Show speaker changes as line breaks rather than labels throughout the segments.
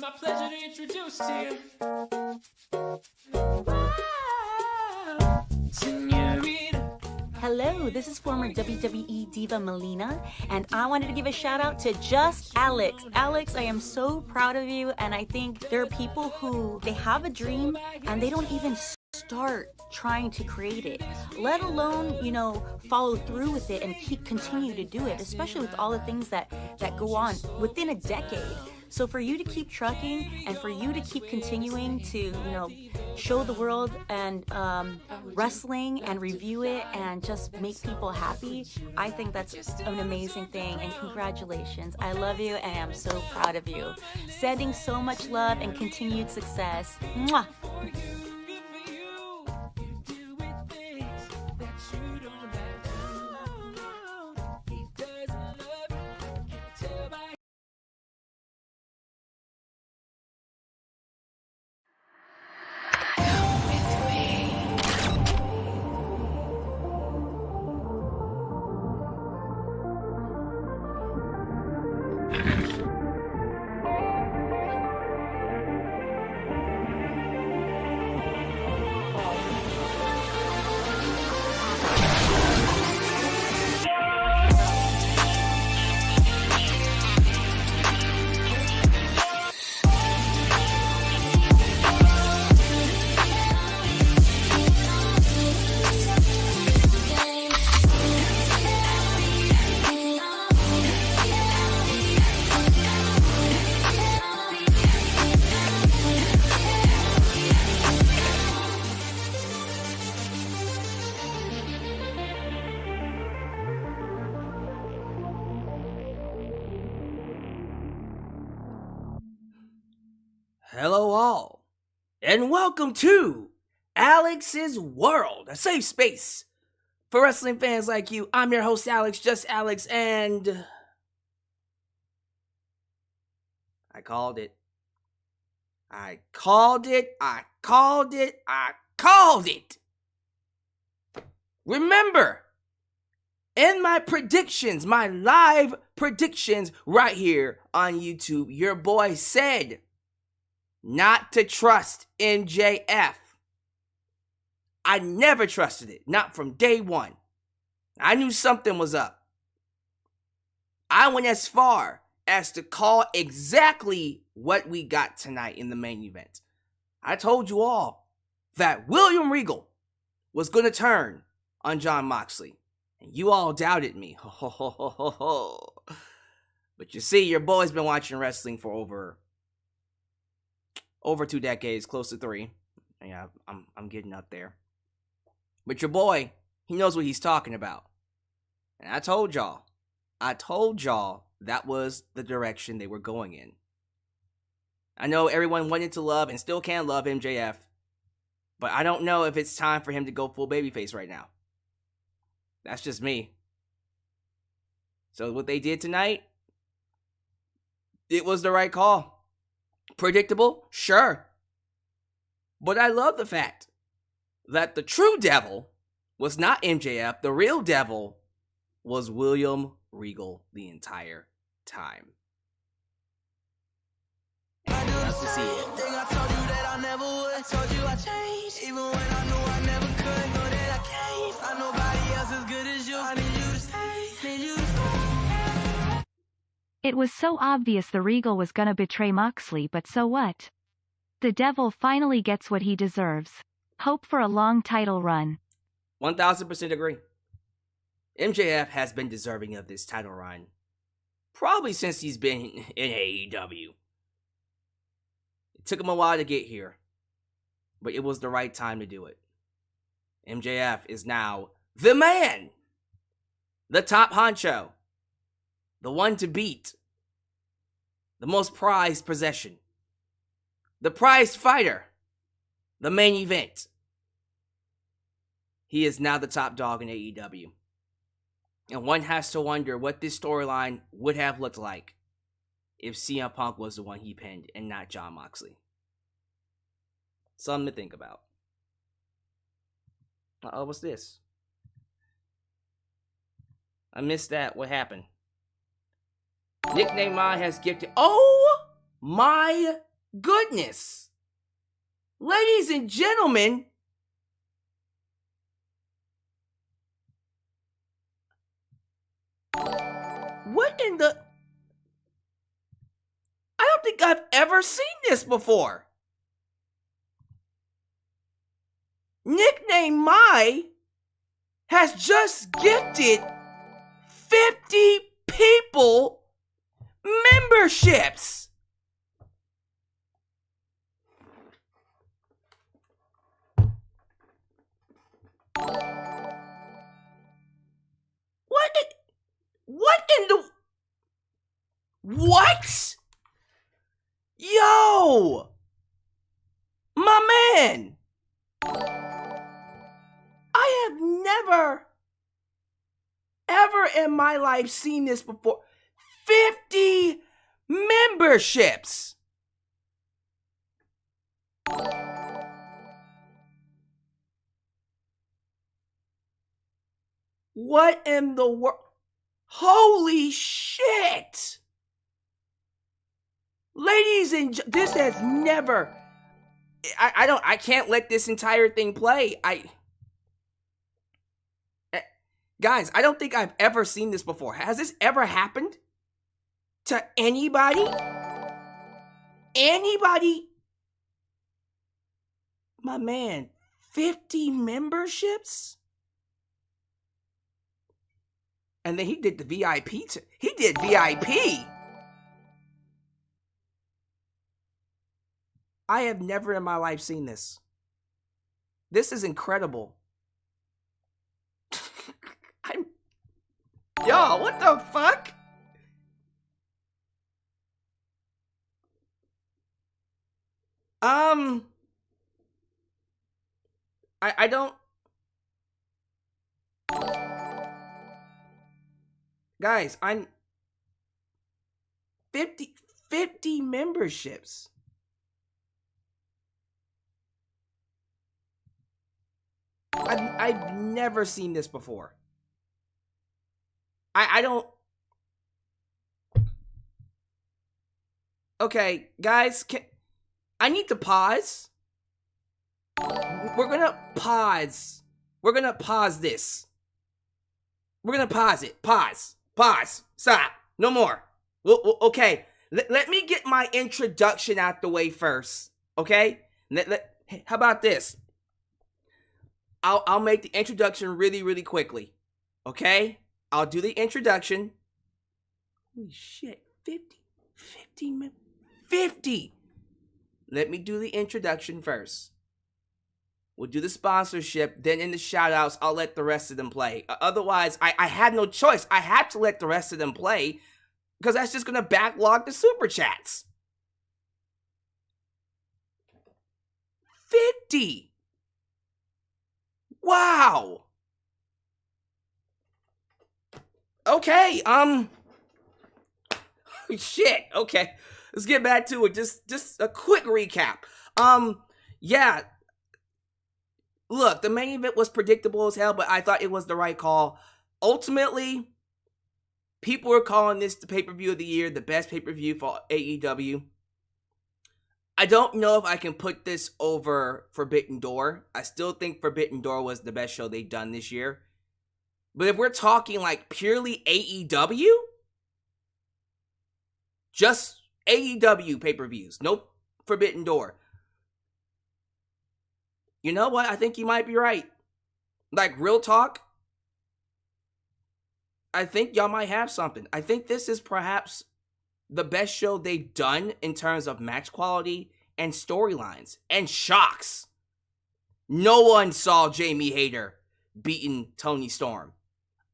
my pleasure to introduce to you, Senorita.
Hello, this is former WWE diva Melina, and I wanted to give a shout out to just Alyx. Alyx, I am so proud of you, and I think there are people who, they have a dream and they don't even start trying to create it, let alone, follow through with it and continue to do it, especially with all the things that go on within a decade. So for you to keep trucking and for you to keep continuing to, show the world and wrestling and review it and just make people happy, I think that's an amazing thing, and congratulations. I love you and I'm so proud of you. Sending so much love and continued success. Mwah!
Hello all, and welcome to Alyx's World, a safe space for wrestling fans like you. I'm your host Alyx, just Alyx, and I called it. Remember, in my predictions, my live predictions right here on YouTube, your boy said not to trust MJF. I never trusted it, not from day one. I knew something was up. I went as far as to call exactly what we got tonight in the main event. I told you all that William Regal was going to turn on Jon Moxley, and you all doubted me. But you see, your boy's been watching wrestling for over 2 decades, close to 3. Yeah, I'm getting up there. But your boy, he knows what he's talking about. And I told y'all that was the direction they were going in. I know everyone wanted to love and still can love MJF, but I don't know if it's time for him to go full babyface right now. That's just me. So what they did tonight, it was the right call. Predictable? Sure. But I love the fact that the true devil was not MJF. The real devil was William Regal the entire time. And that's to see it. I told you that I never would. I told you I changed. Even when I knew I never could. Know that I can't find nobody else as good as you. I need you to stay. Need you to stay.
It was so obvious the Regal was gonna betray Moxley, but so what? The devil finally gets what he deserves. Hope for a long title run.
1000% agree. MJF has been deserving of this title run probably since he's been in AEW. It took him a while to get here, but it was the right time to do it. MJF is now the man, the top honcho, the one to beat, the most prized possession, the prized fighter, the main event. He is now the top dog in AEW. And one has to wonder what this storyline would have looked like if CM Punk was the one he pinned and not Jon Moxley. Something to think about. Uh-oh, what's this? I missed that. What happened? Nickname Mine has gifted. Oh my goodness. Ladies and gentlemen, what in the... I don't think I've ever seen this before. Nickname My has just gifted 50 people memberships. What in the... What? Yo! My man! I have never, ever in my life seen this before. 50 memberships! What in the world? Holy shit! Ladies and this has never... I can't let this entire thing play. Guys, I don't think I've ever seen this before. Has this ever happened to anybody? Anybody? My man, 50 memberships? And then he did the VIP. He did VIP. I have never in my life seen this. This is incredible. Yo, what the fuck? I don't... Guys, I'm... 50 memberships. I've never seen this before. I don't... Okay, guys, I need to pause. We're gonna pause. We're gonna pause this. We're gonna pause it. Pause. Stop. No more. Okay, let me get my introduction out the way first. Okay? How about this? I'll make the introduction really quickly. Okay? I'll do the introduction. Holy shit, 50. Let me do the introduction first. We'll do the sponsorship, then in the shoutouts, I'll let the rest of them play. Otherwise, I had no choice. I had to let the rest of them play because that's just going to backlog the super chats. 50. Wow. Okay, shit, okay. Let's get back to it. Just a quick recap. Yeah. Look, the main event was predictable as hell, but I thought it was the right call. Ultimately, people are calling this the pay-per-view of the year, the best pay-per-view for AEW. I don't know if I can put this over Forbidden Door. I still think Forbidden Door was the best show they've done this year. But if we're talking like purely AEW, just AEW pay-per-views, nope, Forbidden Door. You know what? I think you might be right. Like, real talk, I think y'all might have something. I think this is perhaps the best show they've done in terms of match quality and storylines and shocks. No one saw Jamie Hayter beating Toni Storm.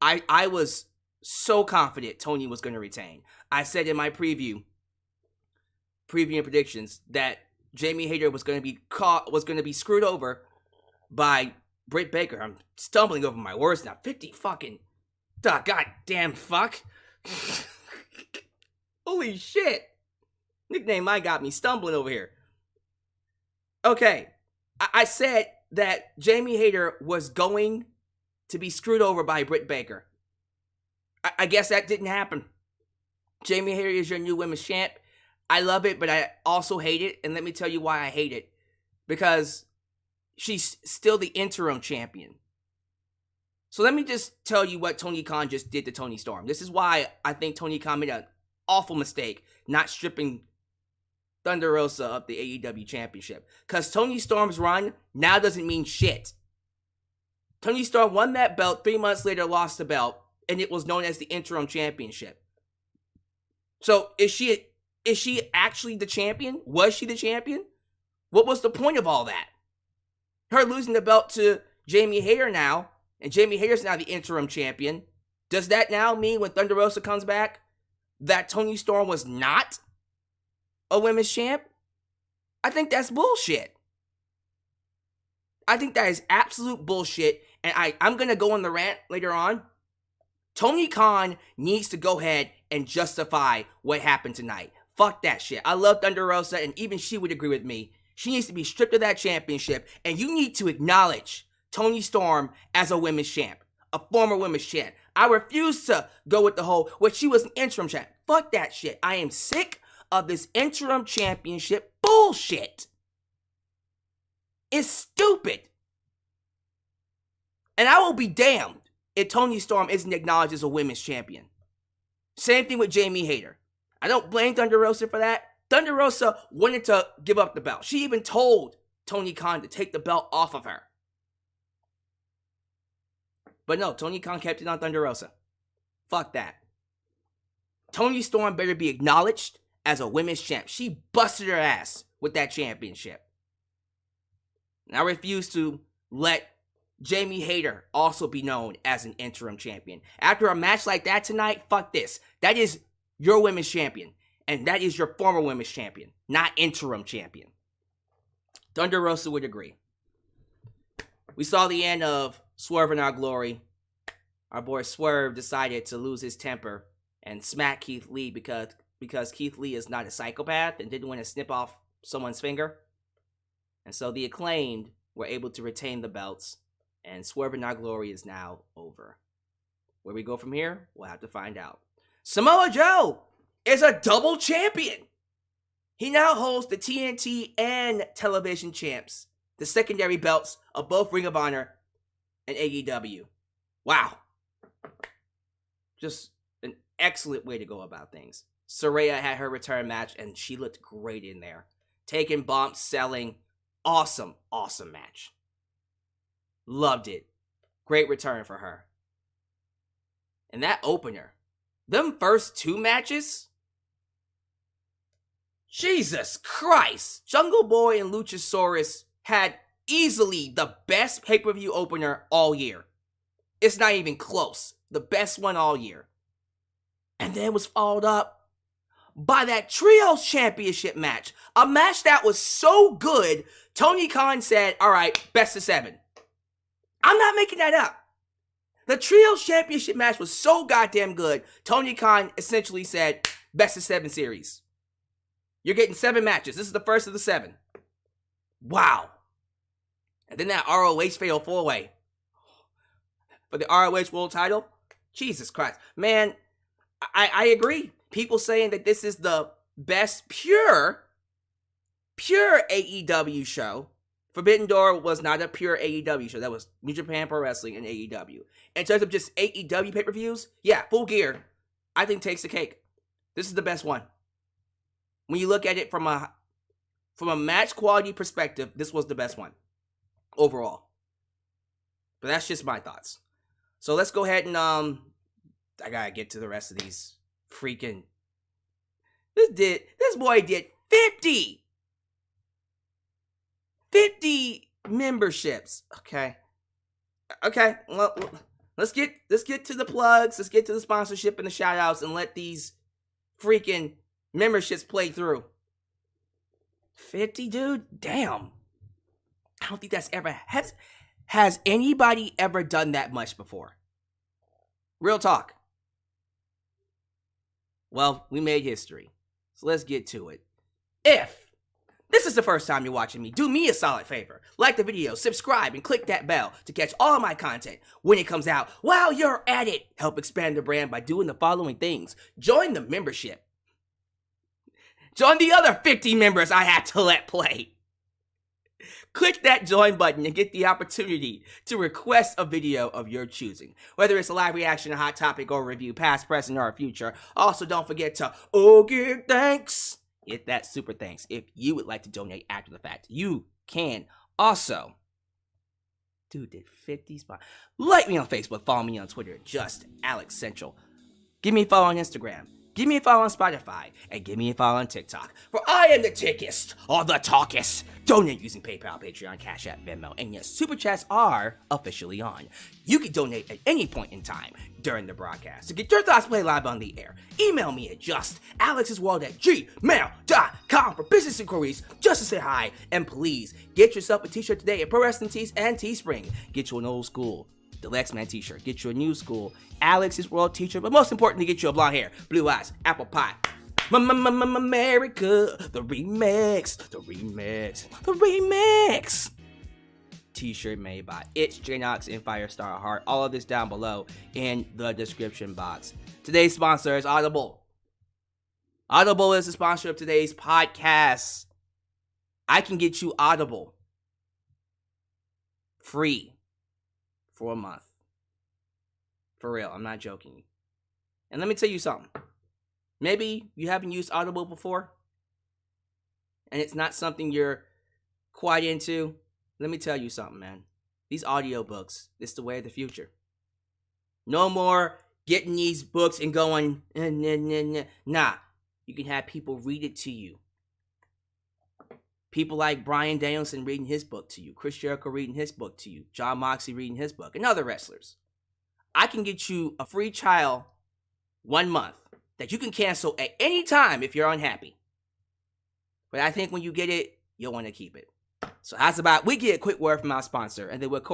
I was so confident Toni was going to retain. I said in my preview and predictions that Jamie Hayter was going to be screwed over by Britt Baker. I'm stumbling over my words now. 50 fucking goddamn fuck. Holy shit. Nickname I got me stumbling over here. Okay. I said that Jamie Hayter was going to be screwed over by Britt Baker. I guess that didn't happen. Jamie Hayter is your new women's champ. I love it, but I also hate it. And let me tell you why I hate it. Because she's still the interim champion. So let me just tell you what Tony Khan just did to Toni Storm. This is why I think Tony Khan made an awful mistake not stripping Thunder Rosa of the AEW Championship. Because Toni Storm's run now doesn't mean shit. Toni Storm won that belt, 3 months later lost the belt, and it was known as the Interim Championship. So is she actually the champion? Was she the champion? What was the point of all that? Her losing the belt to Jamie Hayter now, and Jamie Hayter's now the interim champion. Does that now mean when Thunder Rosa comes back that Toni Storm was not a women's champ? I think that's bullshit. I think that is absolute bullshit, and I'm going to go on the rant later on. Tony Khan needs to go ahead and justify what happened tonight. Fuck that shit. I love Thunder Rosa, and even she would agree with me. She needs to be stripped of that championship, and you need to acknowledge Toni Storm as a women's champ, a former women's champ. I refuse to go with the whole, she was an interim champ. Fuck that shit. I am sick of this interim championship bullshit. It's stupid. And I will be damned if Toni Storm isn't acknowledged as a women's champion. Same thing with Jamie Hayter. I don't blame Thunder Rosa for that. Thunder Rosa wanted to give up the belt. She even told Tony Khan to take the belt off of her. But no, Tony Khan kept it on Thunder Rosa. Fuck that. Toni Storm better be acknowledged as a women's champ. She busted her ass with that championship. And I refuse to let Jamie Hayter also be known as an interim champion. After a match like that tonight, fuck this. That is your women's champion. And that is your former women's champion, not interim champion. Thunder Rosa would agree. We saw the end of Swerve in Our Glory. Our boy Swerve decided to lose his temper and smack Keith Lee because Keith Lee is not a psychopath and didn't want to snip off someone's finger. And so the Acclaimed were able to retain the belts, and Swerve in Our Glory is now over. Where we go from here, we'll have to find out. Samoa Joe is a double champion. He now holds the TNT and television champs, the secondary belts of both Ring of Honor and AEW. Wow. Just an excellent way to go about things. Saraya had her return match, and she looked great in there. Taking bumps, selling. Awesome, awesome match. Loved it. Great return for her. And that opener. Them first two matches? Jesus Christ. Jungle Boy and Luchasaurus had easily the best pay-per-view opener all year. It's not even close. The best one all year. And then was followed up by that Trios Championship match. A match that was so good, Tony Khan said, all right, best of 7. I'm not making that up. The Trios Championship match was so goddamn good, Tony Khan essentially said, best of 7 series. You're getting 7 matches. This is the first of the 7. Wow. And then that ROH Fatal 4-Way for the ROH World title. Jesus Christ. Man, I agree. People saying that this is the best pure AEW show. Forbidden Door was not a pure AEW show. That was New Japan Pro Wrestling and AEW. In terms of just AEW pay-per-views, yeah, Full Gear, I think takes the cake. This is the best one. When you look at it from a match quality perspective, this was the best one overall. But that's just my thoughts. So let's go ahead and I gotta get to the rest of these freaking. This boy did 50 memberships. Okay. Well, let's get to the plugs. Let's get to the sponsorship and the shout outs and let these freaking memberships play through. 50, dude? Damn. I don't think that's ever... Has anybody ever done that much before? Real talk. Well, we made history. So let's get to it. If this is the first time you're watching me, do me a solid favor. Like the video, subscribe, and click that bell to catch all my content when it comes out. While you're at it, help expand the brand by doing the following things. Join the membership. Join the other 50 members I had to let play. Click that join button and get the opportunity to request a video of your choosing. Whether it's a live reaction, a hot topic, or review, past, present, or future. Also, don't forget to give thanks. Hit that super thanks if you would like to donate after the fact. You can also. Dude did 50 spots. Like me on Facebook, follow me on Twitter, just Alyx Central. Give me a follow on Instagram. Give me a follow on Spotify, and give me a follow on TikTok. For I am the tickest, or the talkest. Donate using PayPal, Patreon, Cash App, Venmo, and yes, Super Chats are officially on. You can donate at any point in time during the broadcast. To get your thoughts played live on the air, email me at justalyxsworld@gmail.com for business inquiries, just to say hi, and please, get yourself a t-shirt today at Pro Wrestling Tees and Teespring. Get you an old school the Lex Man t-shirt. Get you a new school Alyx's World t-shirt, but most importantly, get you a blonde hair, blue eyes, apple pie. America, the remix t-shirt made by It's Jnox and Firestar Heart. All of this down below in the description box. Today's sponsor is Audible. Audible is the sponsor of today's podcast. I can get you Audible free for a month. For real, I'm not joking. And let me tell you something. Maybe you haven't used Audible before, and it's not something you're quite into. Let me tell you something, man. These audiobooks, it's the way of the future. No more getting these books and going, nah. You can have people read it to you. People like Bryan Danielson reading his book to you. Chris Jericho reading his book to you. Jon Moxley reading his book. And other wrestlers. I can get you a free trial 1 month that you can cancel at any time if you're unhappy. But I think when you get it, you'll want to keep it. So how's about we get a quick word from our sponsor, and then of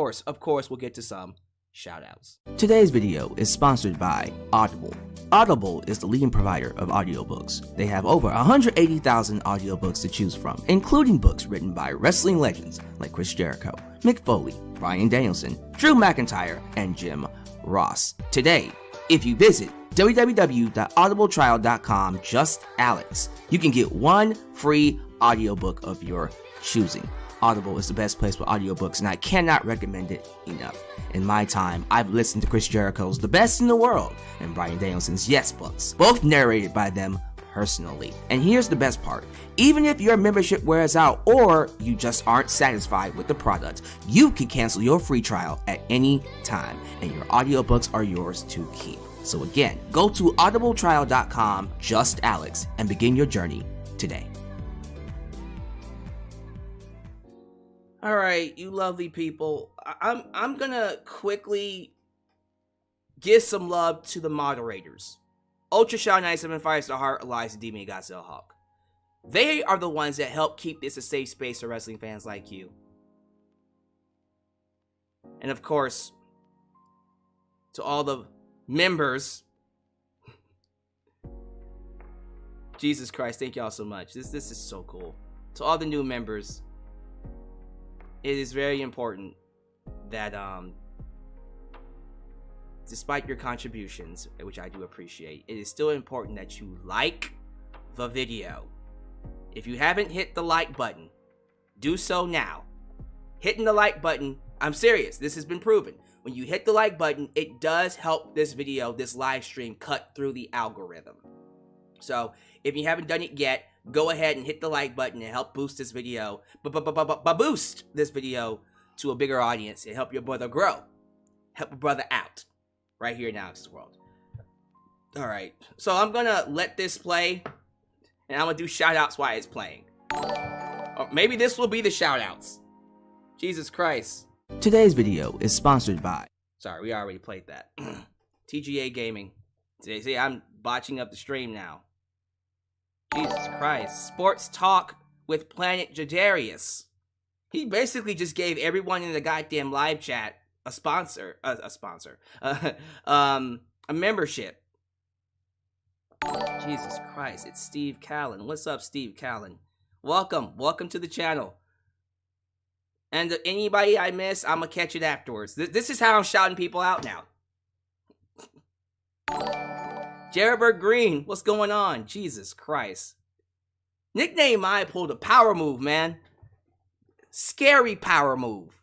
course, we'll get to some shoutouts. Today's video is sponsored by Audible. Audible is the leading provider of audiobooks. They have over 180,000 audiobooks to choose from, including books written by wrestling legends like Chris Jericho, Mick Foley, Bryan Danielson, Drew McIntyre, and Jim Ross. Today, if you visit www.audibletrial.com, just Alyx, you can get one free audiobook of your choosing. Audible is the best place for audiobooks, and I cannot recommend it enough. In my time, I've listened to Chris Jericho's The Best in the World and Bryan Danielson's Yes books, both narrated by them personally. And here's the best part. Even if your membership wears out or you just aren't satisfied with the product, you can cancel your free trial at any time, and your audiobooks are yours to keep. So again, go to audibletrial.com, just Alyx, and begin your journey today. All right, you lovely people. I'm gonna quickly give some love to the moderators. Ultra Shaw 97, Firestar Heart, Elias, Demon, Godzilla Hawk. They are the ones that help keep this a safe space for wrestling fans like you. And of course, to all the members. Jesus Christ, thank y'all so much. This is so cool. To all the new members, it is very important that despite your contributions, which I do appreciate, it is still important that you like the video. If you haven't hit the like button, do so now. Hitting the like button, I'm serious, this has been proven. When you hit the like button, it does help this video, this live stream, cut through the algorithm. So if you haven't done it yet, go ahead and hit the like button and help boost this video. Boost this video to a bigger audience and help your brother grow. Help your brother out. Right here in Alyx's World. Alright, so I'm gonna let this play. And I'm gonna do shoutouts while it's playing. Or maybe this will be the shoutouts. Jesus Christ. Today's video is sponsored by... Sorry, we already played that. TGA Gaming. See, I'm botching up the stream now. Jesus Christ. Sports Talk with Planet Jadarius. He basically just gave everyone in the goddamn live chat a membership. Jesus Christ, it's Steve Callan. What's up, Steve Callan? Welcome to the channel. And anybody I miss, I'm gonna catch it afterwards. This is how I'm shouting people out now. Jerberg Green, what's going on? Jesus Christ. Nickname I pulled a power move, man. Scary power move.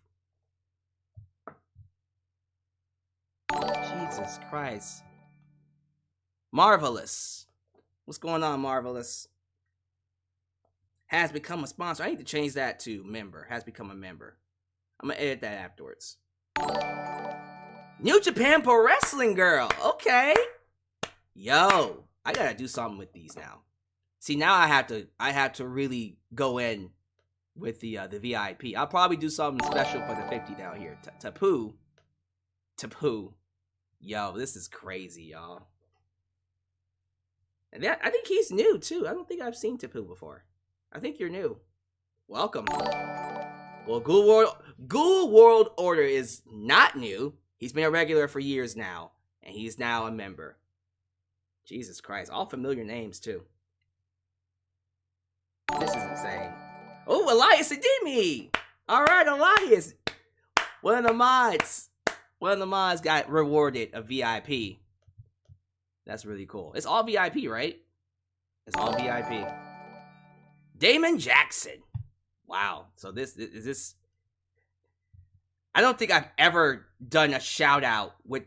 Jesus Christ. Marvelous. What's going on, Marvelous? Has become a sponsor. I need to change that to member. Has become a member. I'm going to edit that afterwards. New Japan Pro Wrestling girl. Okay. Yo, I got to do something with these now. See, now I have to really go in with the VIP. I'll probably do something special for the 50 down here. Tapu. Yo, this is crazy, y'all. And I think he's new too. I don't think I've seen Tapu before. I think you're new. Welcome. Well, Ghoul World Order is not new. He's been a regular for years now, and he's now a member. Jesus Christ, all familiar names too. This is insane. Oh, Elias Ademi! Alright, Elias! One of the mods got rewarded a VIP. That's really cool. It's all VIP, right? It's all VIP. Damon Jackson. Wow. So this is this. I don't think I've ever done a shout out with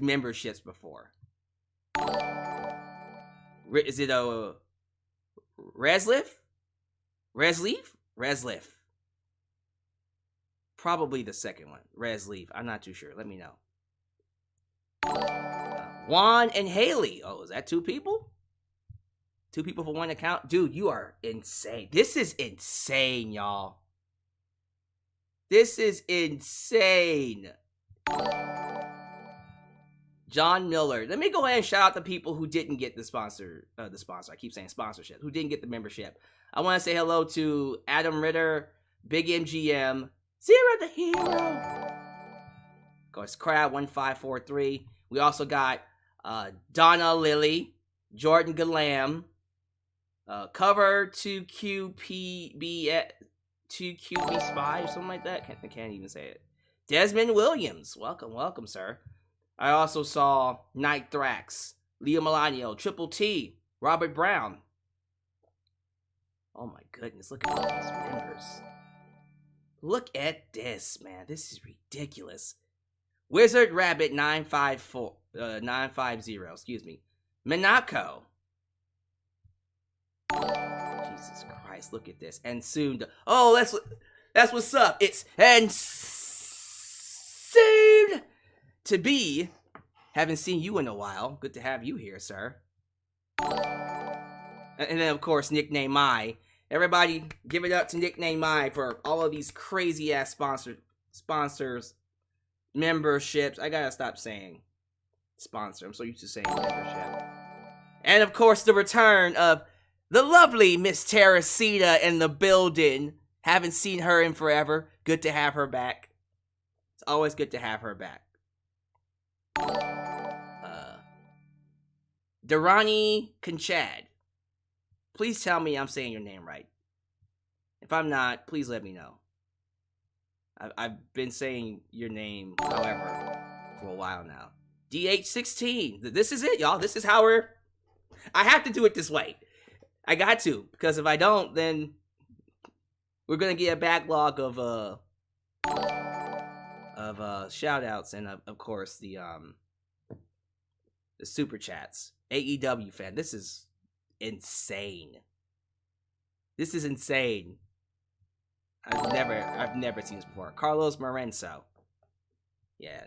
memberships before. Is it a Resliff? Probably the second one. Resleaf. I'm not too sure. Let me know. Juan and Haley. Oh, is that two people? Two people for one account? Dude, you are insane. This is insane, y'all. This is insane. John Miller. Let me go ahead and shout out the people who didn't get the sponsor. I keep saying sponsorship. Who didn't get the membership. I want to say hello to Adam Ritter, Big MGM, Zero the Hero. Of course, Crab 1543. We also got Donna Lilly, Jordan Galam, Cover 2QPB Spy or something like that. I can't even say it. Desmond Williams. Welcome, sir. I also saw Night Thrax, Leo Melanio, Triple T, Robert Brown. Oh my goodness, look at all these members. Look at this, man. This is ridiculous. Wizard Rabbit 950, excuse me. Minako. Jesus Christ, look at this. And soon to, oh, that's what's up. It's and soon to be. Haven't seen you in a while. Good to have you here, sir. And then, of course, Nickname Mai. Everybody, give it up to Nickname Mai for all of these crazy-ass sponsors, memberships. I gotta stop saying sponsor. I'm so used to saying membership. And, of course, the return of the lovely Miss Teresita in the building. Haven't seen her in forever. Good to have her back. It's always good to have her back. Durrani Conchad. Please tell me I'm saying your name right. If I'm not, please let me know. I've been saying your name, however, for a while now. DH16. This is it, y'all. This is how I have to do it this way. I got to, because if I don't, then we're gonna get a backlog of shout outs and of course the super chats. AEW fan. This is insane. This is insane. I've never seen this before. Carlos Morenzo. Yeah,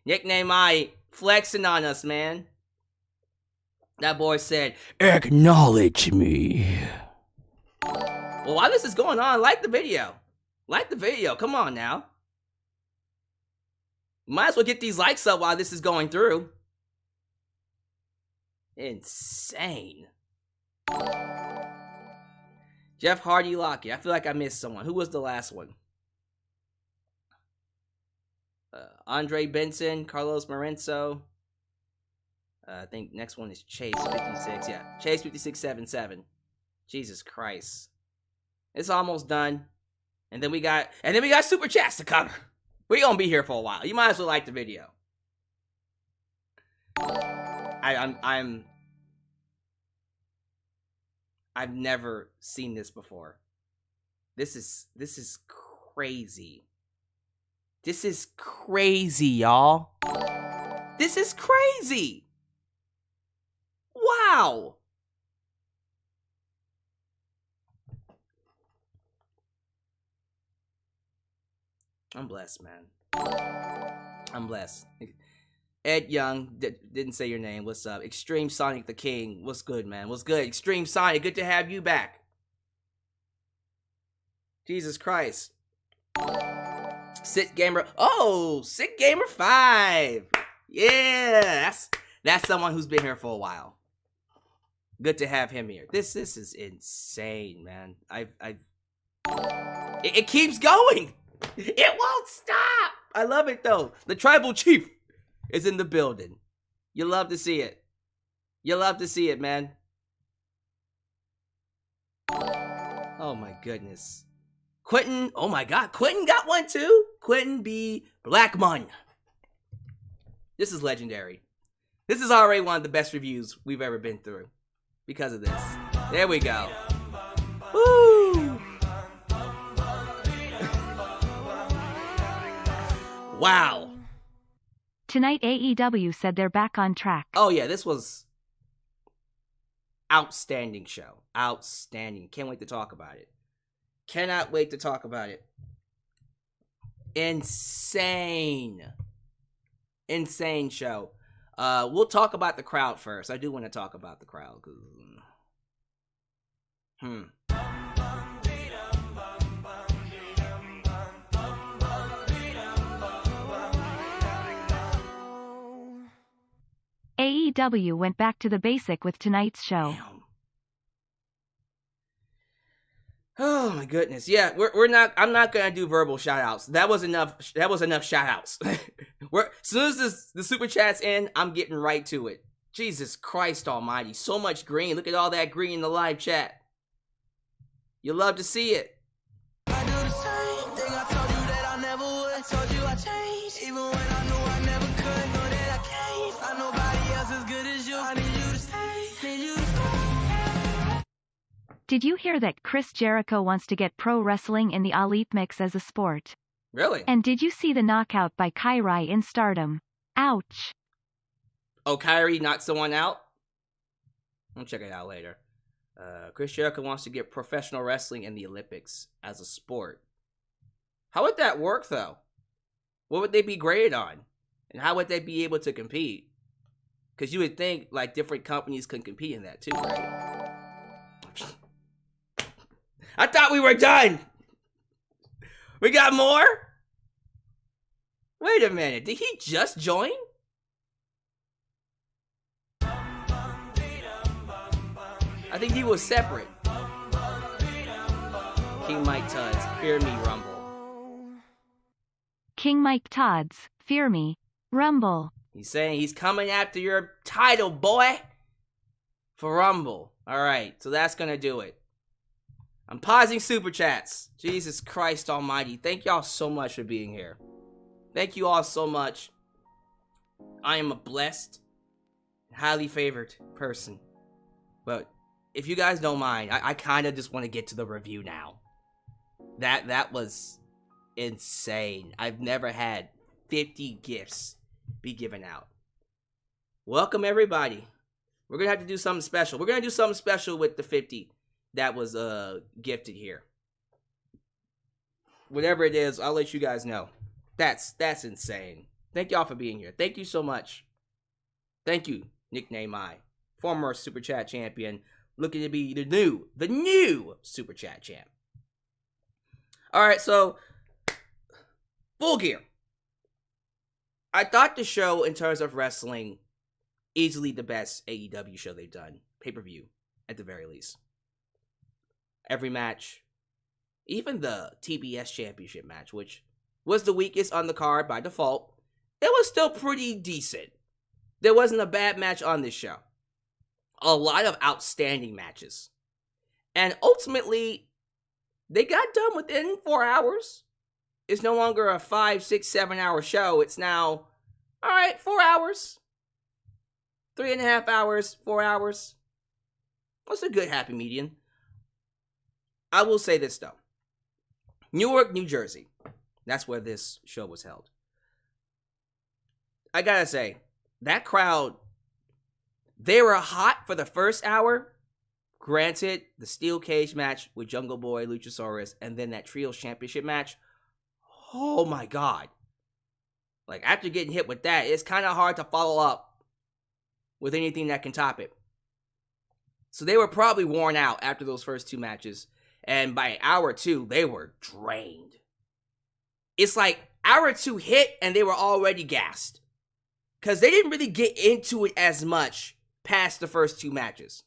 Nickname I flexing on us, man. That boy said, "Acknowledge me." Well, while this is going on, like the video. Like the video. Come on now. Might as well get these likes up while this is going through. Insane. Jeff Hardy Lockett. I feel like I missed someone. Who was the last one? Andre Benson, Carlos Morenzo. I think next one is Chase 56. Yeah, Chase 5677. Jesus Christ. It's almost done. And then we got super chats to cover. We're gonna be here for a while. You might as well like the video. I've never seen this before. This is crazy. This is crazy, y'all. This is crazy. Wow. I'm blessed, man. I'm blessed. Ed Young didn't say your name. What's up? Extreme Sonic the King. What's good, man? What's good? Extreme Sonic, good to have you back. Jesus Christ. Sit Gamer. Oh, Sit Gamer 5. Yeah, that's someone who's been here for a while. Good to have him here. This is insane, man. It keeps going. It won't stop. I love it though. The tribal chief is in the building. You love to see it. You love to see it, man. Oh my goodness. Quentin, oh my god, Quentin got one too. Quentin B. Blackmon. This is legendary. This is already one of the best reviews we've ever been through because of this. There we go. Woo! Wow.
Tonight AEW said they're back on track.
Oh yeah, this was outstanding show. Outstanding. Can't wait to talk about it. Cannot wait to talk about it. Insane. Insane show. We'll talk about the crowd first. I do want to talk about the crowd.
AEW went back to the basic with tonight's show.
Damn. Oh my goodness. Yeah, I'm not gonna do verbal shout outs. That was enough shout outs. As soon as the super chat's in, I'm getting right to it. Jesus Christ almighty. So much green. Look at all that green in the live chat. You love to see it.
I do the same thing I told you that I never would. I told you I changed, even when I knew I never could. Know that I can't find nobody else as good as you. I need you to stay, need you to stay.
Did you hear that Chris Jericho wants to get pro wrestling in the Elite mix as a sport?
Really?
And did you see the knockout by Kyrie in Stardom? Ouch.
Oh, Kyrie knocked someone out? I'll check it out later. Chris Jericho wants to get professional wrestling in the Olympics as a sport. How would that work, though? What would they be graded on? And how would they be able to compete? Because you would think, like, different companies can compete in that, too, right? I thought we were done! We got more? Wait a minute, did he just join? I think he was separate. King Mike Tuds, Fear Me, Rumble.
King Mike Todd's, Fear Me, Rumble.
He's saying he's coming after your title, boy. For Rumble. Alright, so that's gonna do it. I'm pausing super chats. Jesus Christ almighty. Thank y'all so much for being here. Thank you all so much. I am a blessed, highly favored person. But if you guys don't mind, I kind of just want to get to the review now. That was insane. I've never had 50 gifts be given out. Welcome everybody. We're going to have to do something special. We're going to do something special with the 50 that was gifted here. Whatever it is, I'll let you guys know. That's insane. Thank y'all for being here. Thank you so much. Thank you, Nickname I, former Super Chat champion, looking to be the new Super Chat champ. Alright, so Full Gear. I thought the show, in terms of wrestling, easily the best AEW show they've done. Pay-per-view, at the very least. Every match, even the TBS Championship match, which was the weakest on the card by default, it was still pretty decent. There wasn't a bad match on this show. A lot of outstanding matches. And ultimately, they got done within 4 hours. It's no longer a 5, 6, 7 hour show. It's now, alright, 4 hours. 3.5 hours, 4 hours. That's a good happy median. I will say this, though. Newark, New Jersey. That's where this show was held. I gotta say, that crowd, they were hot for the first hour. Granted, the steel cage match with Jungle Boy, Luchasaurus, and then that Trios Championship match. Oh my God. Like, after getting hit with that, it's kind of hard to follow up with anything that can top it. So they were probably worn out after those first two matches. And by hour two, they were drained. It's like hour two hit and they were already gassed. Because they didn't really get into it as much past the first two matches.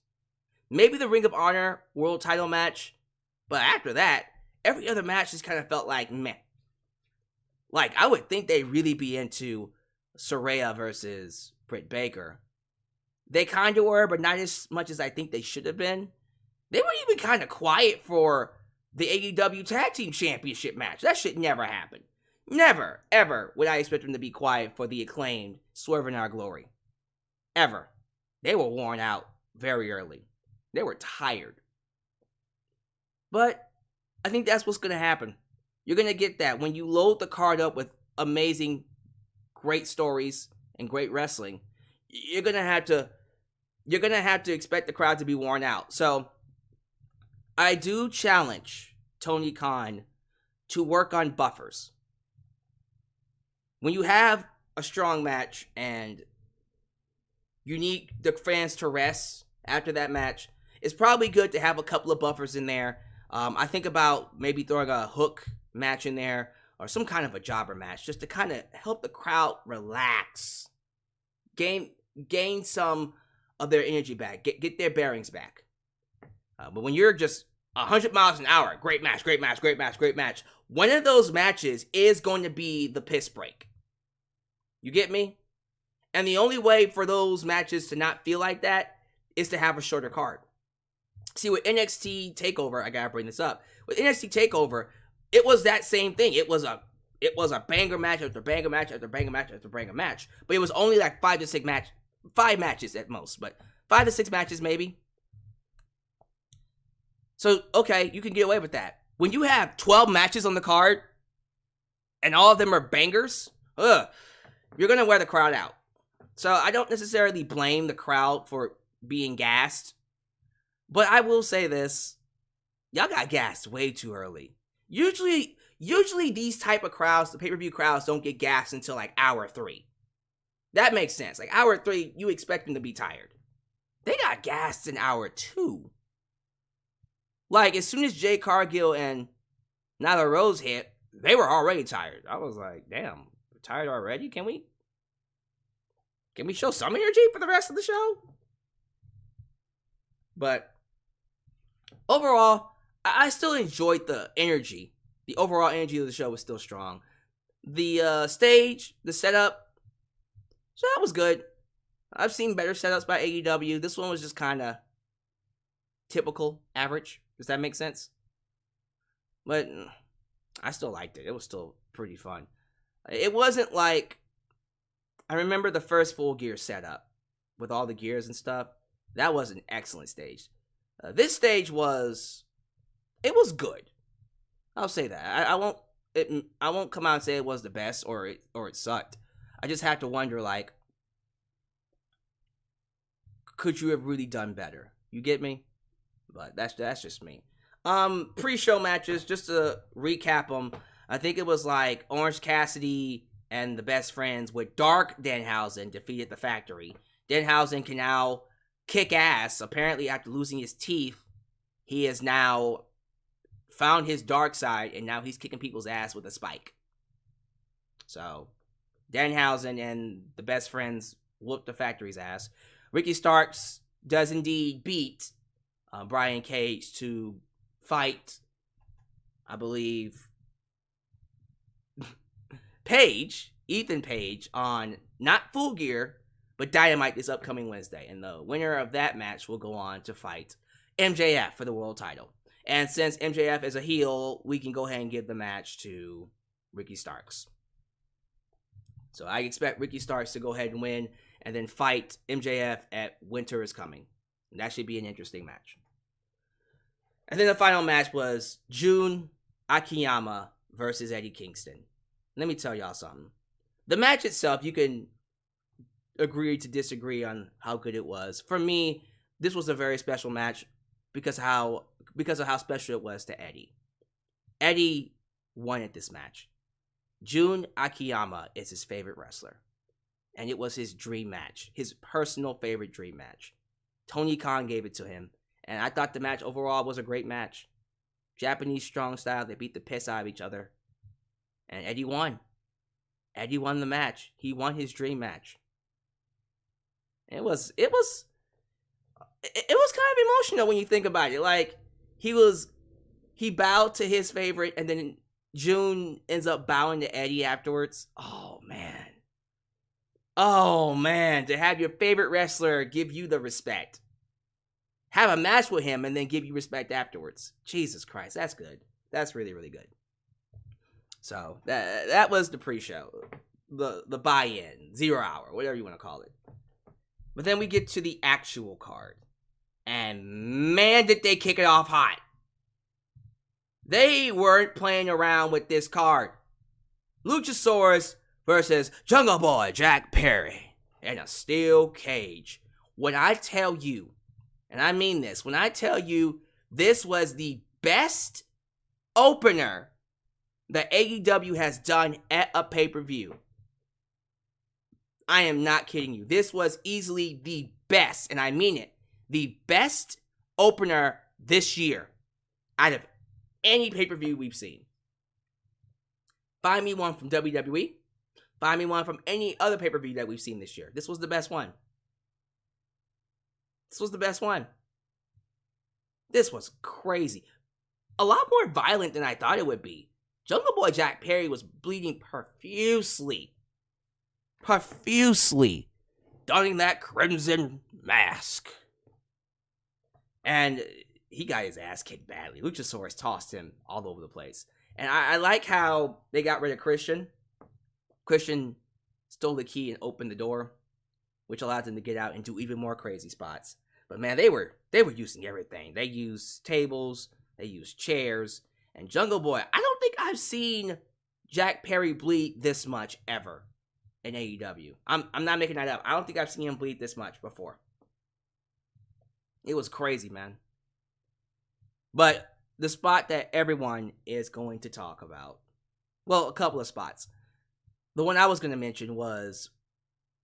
Maybe the Ring of Honor world title match. But after that, every other match just kind of felt like meh. Like, I would think they'd really be into Saraya versus Britt Baker. They kind of were, but not as much as I think they should have been. They were even kind of quiet for the AEW Tag Team Championship match. That shit never happened. Never, ever would I expect them to be quiet for the Acclaimed Swerve in Our Glory. Ever. They were worn out very early. They were tired. But I think that's what's going to happen. You're going to get that when you load the card up with amazing, great stories and great wrestling. You're going to have to expect the crowd to be worn out. So I do challenge Tony Khan to work on buffers. When you have a strong match and you need the fans to rest after that match, it's probably good to have a couple of buffers in there. I think about maybe throwing a hook match in there or some kind of a jobber match just to kind of help the crowd relax, gain some of their energy back, get their bearings back. But when you're just 100 miles an hour, great match. One of those matches is going to be the piss break. You get me? And the only way for those matches to not feel like that is to have a shorter card. See, with NXT TakeOver, I gotta bring this up. With NXT TakeOver, it was that same thing. It was a banger match after banger match after banger match after banger match. But it was only like 5 matches at most. But 5 to 6 matches maybe. So, okay, you can get away with that. When you have 12 matches on the card, and all of them are bangers, you're going to wear the crowd out. So, I don't necessarily blame the crowd for being gassed. But I will say this. Y'all got gassed way too early. Usually these type of crowds, the pay-per-view crowds, don't get gassed until like hour 3. That makes sense. Like hour 3, you expect them to be tired. They got gassed in hour 2. Like, as soon as Jay Cargill and Nyla Rose hit, they were already tired. I was like, damn, we're tired already? Can we show some energy for the rest of the show? But overall, I still enjoyed the energy. The overall energy of the show was still strong. The stage, the setup, so that was good. I've seen better setups by AEW. This one was just kind of typical, average. Does that make sense? But I still liked it. It was still pretty fun. It wasn't like... I remember the first Full Gear setup with all the gears and stuff. That was an excellent stage. This stage was... It was good. I'll say that. I won't come out and say it was the best or it sucked. I just have to wonder, like, could you have really done better? You get me? But that's just me. Pre-show matches, just to recap them. I think it was like Orange Cassidy and the Best Friends with Dark Danhausen defeated the Factory. Danhausen can now kick ass. Apparently, after losing his teeth, he has now found his dark side, and now he's kicking people's ass with a spike. So, Danhausen and the Best Friends whooped the Factory's ass. Ricky Starks does indeed beat Brian Cage to fight, I believe, Ethan Page, on not Full Gear, but Dynamite this upcoming Wednesday. And the winner of that match will go on to fight MJF for the world title. And since MJF is a heel, we can go ahead and give the match to Ricky Starks. So I expect Ricky Starks to go ahead and win and then fight MJF at Winter is Coming. And that should be an interesting match. And then the final match was Jun Akiyama versus Eddie Kingston. Let me tell y'all something. The match itself, you can agree to disagree on how good it was. For me, this was a very special match because of how special it was to Eddie. Eddie wanted this match. Jun Akiyama is his favorite wrestler. And it was his dream match. His personal favorite dream match. Tony Khan gave it to him. And I thought the match overall was a great match. Japanese strong style. They beat the piss out of each other. And Eddie won. Eddie won the match. He won his dream match. It was kind of emotional when you think about it. Like, he bowed to his favorite, and then Jun ends up bowing to Eddie afterwards. Oh man, to have your favorite wrestler give you the respect. Have a match with him and then give you respect afterwards. Jesus Christ, that's good. That's really, really good. So, that was the pre-show. The buy-in, 0 hour, whatever you want to call it. But then we get to the actual card. And man, did they kick it off hot. They weren't playing around with this card. Luchasaurus versus Jungle Boy Jack Perry in a steel cage. When I tell you, and I mean this, when I tell you this was the best opener that AEW has done at a pay-per-view, I am not kidding you. This was easily the best, and I mean it, the best opener this year out of any pay-per-view we've seen. Find me one from WWE. Find me one from any other pay-per-view that we've seen this year. This was the best one. This was the best one. This was crazy. A lot more violent than I thought it would be. Jungle Boy Jack Perry was bleeding profusely. Donning that crimson mask. And he got his ass kicked badly. Luchasaurus tossed him all over the place. And I like how they got rid of Christian. Christian stole the key and opened the door, which allowed them to get out and do even more crazy spots. But man, they were using everything. They used tables, they used chairs, and Jungle Boy, I don't think I've seen Jack Perry bleed this much ever in AEW. I'm not making that up. I don't think I've seen him bleed this much before. It was crazy, man. But the spot that everyone is going to talk about, well, a couple of spots. The one I was going to mention was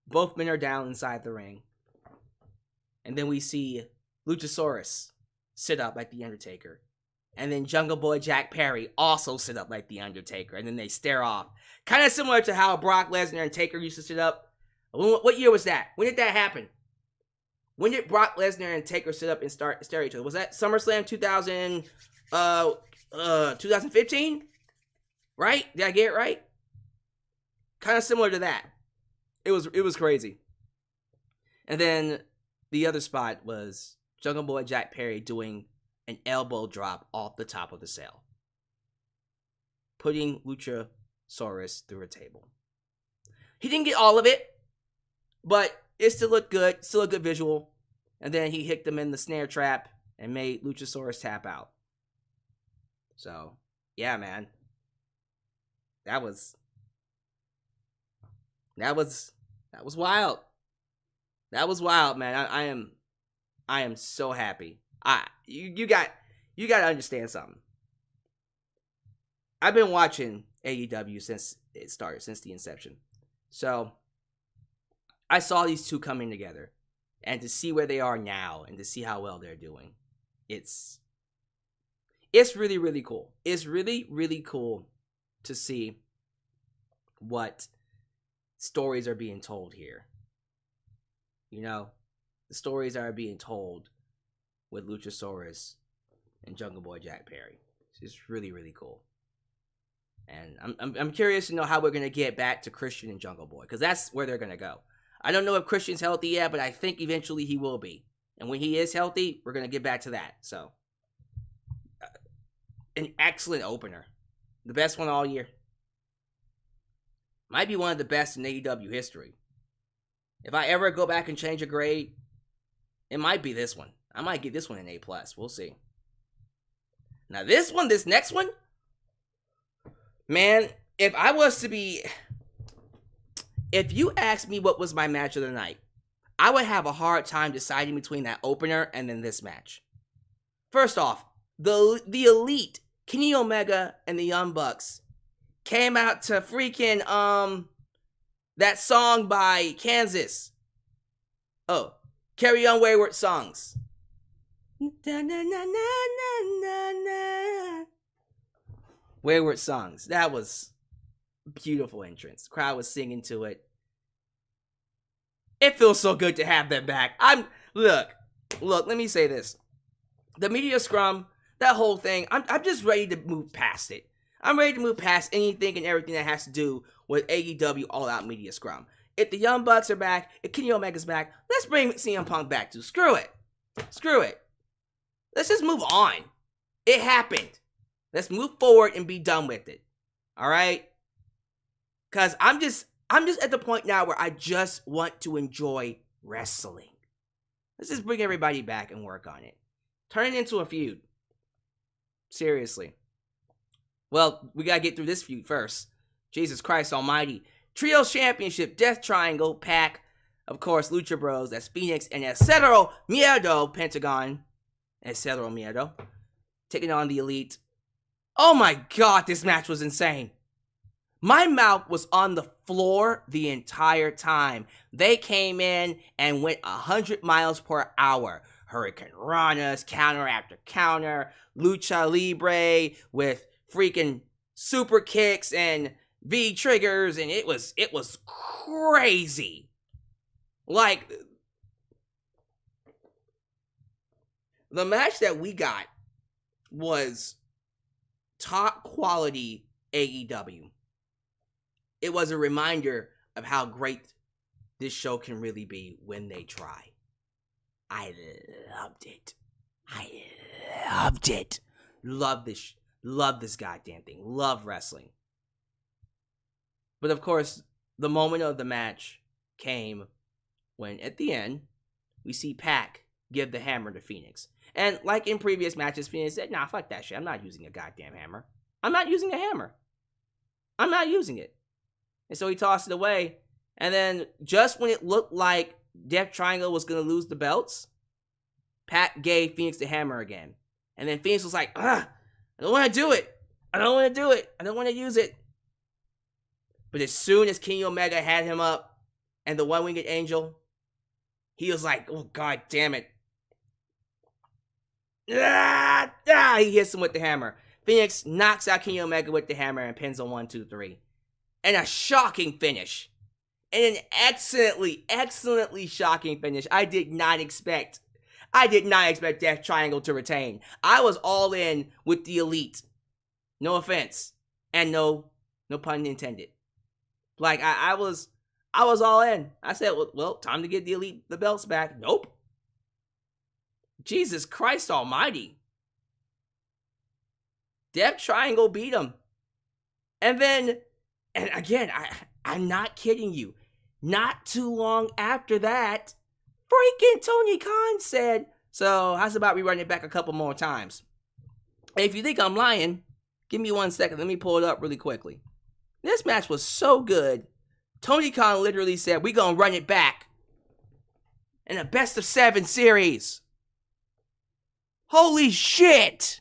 both men are down inside the ring. And then we see Luchasaurus sit up like The Undertaker. And then Jungle Boy Jack Perry also sit up like The Undertaker. And then they stare off. Kind of similar to how Brock Lesnar and Taker used to sit up. What year was that? When did that happen? When did Brock Lesnar and Taker sit up and stare at each other? Was that SummerSlam 2015? Right? Did I get it right? Kind of similar to that. It was crazy. And then the other spot was Jungle Boy Jack Perry doing an elbow drop off the top of the cell, putting Luchasaurus through a table. He didn't get all of it, but it still looked good. Still a good visual. And then he hit them in the snare trap and made Luchasaurus tap out. So, yeah, man. That was wild. That was wild, man. I am so happy. You got to understand something. I've been watching AEW since it started, since the inception. So I saw these two coming together, and to see where they are now and to see how well they're doing, it's really, really cool. It's really, really cool to see what stories are being told here. You know, the stories are being told with Luchasaurus and Jungle Boy Jack Perry. It's really, really cool. And I'm curious to know how we're going to get back to Christian and Jungle Boy, because that's where they're going to go. I don't know if Christian's healthy yet, but I think eventually he will be. And when he is healthy, we're going to get back to that. So, an excellent opener. The best one all year. Might be one of the best in AEW history. If I ever go back and change a grade, it might be this one. I might give this one an A+. We'll see. Now this next one, man, if you asked me what was my match of the night, I would have a hard time deciding between that opener and then this match. First off, the Elite, Kenny Omega and the Young Bucks, came out to freaking that song by Kansas. Oh, Carry On Wayward Songs. Wayward Songs. That was beautiful entrance. Crowd was singing to it. It feels so good to have them back. Look, let me say this. The media scrum, that whole thing, I'm just ready to move past it. I'm ready to move past anything and everything that has to do with AEW All Out Media Scrum. If the Young Bucks are back, if Kenny Omega's back, let's bring CM Punk back too. Screw it. Let's just move on. It happened. Let's move forward and be done with it. All right? Because I'm just at the point now where I just want to enjoy wrestling. Let's just bring everybody back and work on it. Turn it into a feud. Seriously. Well, we gotta get through this feud first. Jesus Christ almighty. Trios Championship, Death Triangle, Pac. Of course, Lucha Bros. That's Phoenix and Cedro Miedo, Pentagon. And Cedro Miedo. Taking on the Elite. Oh my god, this match was insane. My mouth was on the floor the entire time. They came in and went 100 miles per hour. Hurricane Ranas, counter after counter, Lucha Libre with freaking super kicks and V triggers, and it was crazy. Like, the match that we got was top quality AEW. It was a reminder of how great this show can really be when they try. I loved it. Love this goddamn thing. Love wrestling. But of course, the moment of the match came when, at the end, we see Pac give the hammer to Phoenix. And like in previous matches, Phoenix said, nah, fuck that shit. I'm not using a goddamn hammer. I'm not using a hammer. I'm not using it. And so he tossed it away. And then just when it looked like Death Triangle was going to lose the belts, Pac gave Phoenix the hammer again. And then Phoenix was like, I don't want to do it. I don't want to use it. But as soon as Kenny Omega had him up and the one-winged angel, he was like, oh, god damn it. He hits him with the hammer. Phoenix knocks out Kenny Omega with the hammer and pins on 1, 2, 3. And a shocking finish. And an excellently shocking finish. I did not expect Death Triangle to retain. I was all in with the Elite. No offense. And no pun intended. Like, I was all in. I said, well, time to get the Elite the belts back. Nope. Jesus Christ almighty. Death Triangle beat him. And again, I'm not kidding you. Not too long after that, freaking Tony Khan said, so how's about we run it back a couple more times? And if you think I'm lying, give me 1 second. Let me pull it up really quickly. This match was so good. Tony Khan literally said, we're going to run it back in a best of 7 series. Holy shit.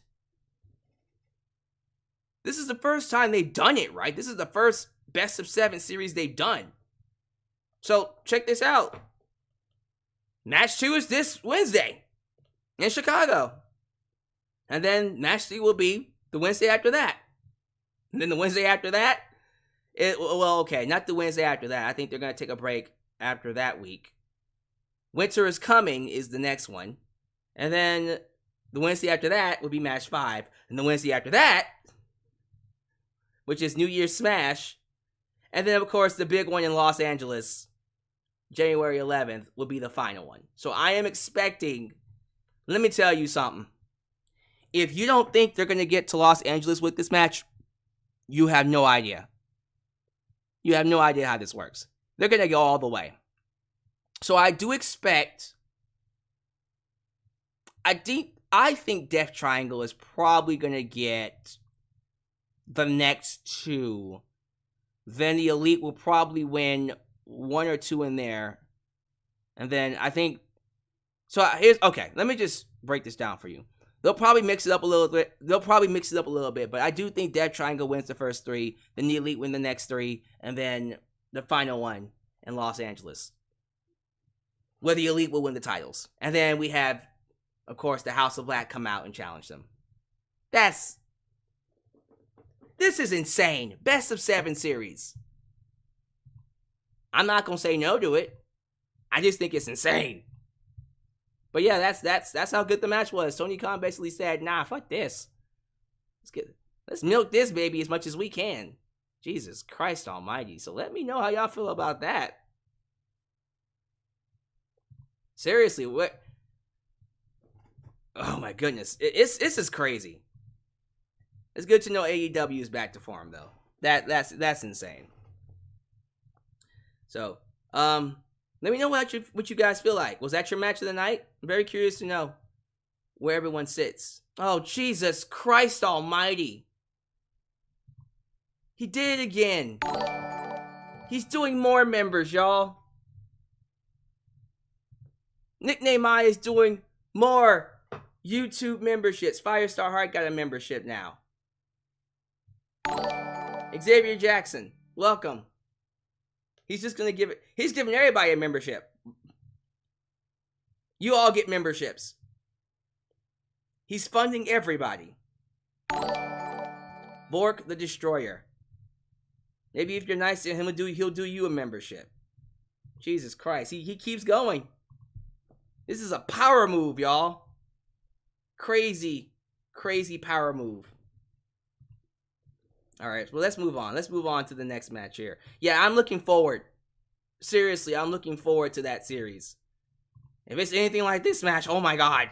This is the first time they've done it, right? This is the first best of 7 series they've done. So, check this out. Match 2 is this Wednesday in Chicago. And then match 3 will be the Wednesday after that. And then the Wednesday after that, not the Wednesday after that. I think they're going to take a break after that week. Winter is Coming is the next one. And then the Wednesday after that will be match 5. And the Wednesday after that, which is New Year's Smash. And then, of course, the big one in Los Angeles, January 11th, will be the final one. So I am expecting, let me tell you something. If you don't think they're going to get to Los Angeles with this match, you have no idea. You have no idea how this works. They're going to go all the way. So I do expect, I think I think Death Triangle is probably going to get the next 2. Then the Elite will probably win 1 or 2 in there. And then I think... So here's... Okay, let me just break this down for you. They'll probably mix it up a little bit. But I do think Death Triangle wins the first 3. Then the Elite win the next 3. And then the final one in Los Angeles, where the Elite will win the titles. And then we have, of course, the House of Black come out and challenge them. This is insane. Best of 7 series. I'm not gonna say no to it. I just think it's insane. But yeah, that's how good the match was. Tony Khan basically said, nah, fuck this. Let's milk this baby as much as we can. Jesus Christ almighty. So let me know how y'all feel about that. Seriously, what? Oh my goodness. This is crazy. It's good to know AEW is back to form though. That's insane. So, let me know what you guys feel like. Was that your match of the night? I'm very curious to know where everyone sits. Oh, Jesus Christ almighty. He did it again. He's doing more members, y'all. Nickname I is doing more YouTube memberships. Firestar Heart got a membership now. Xavier Jackson, welcome. He's just gonna give it. He's giving everybody a membership. You all get memberships. He's funding everybody. Bork the Destroyer. Maybe if you're nice to him, he'll do you a membership. Jesus Christ, he keeps going. This is a power move, y'all. Crazy, crazy power move. All right, well, let's move on. Let's move on to the next match here. Yeah, I'm looking forward. Seriously, I'm looking forward to that series. If it's anything like this match, oh my God.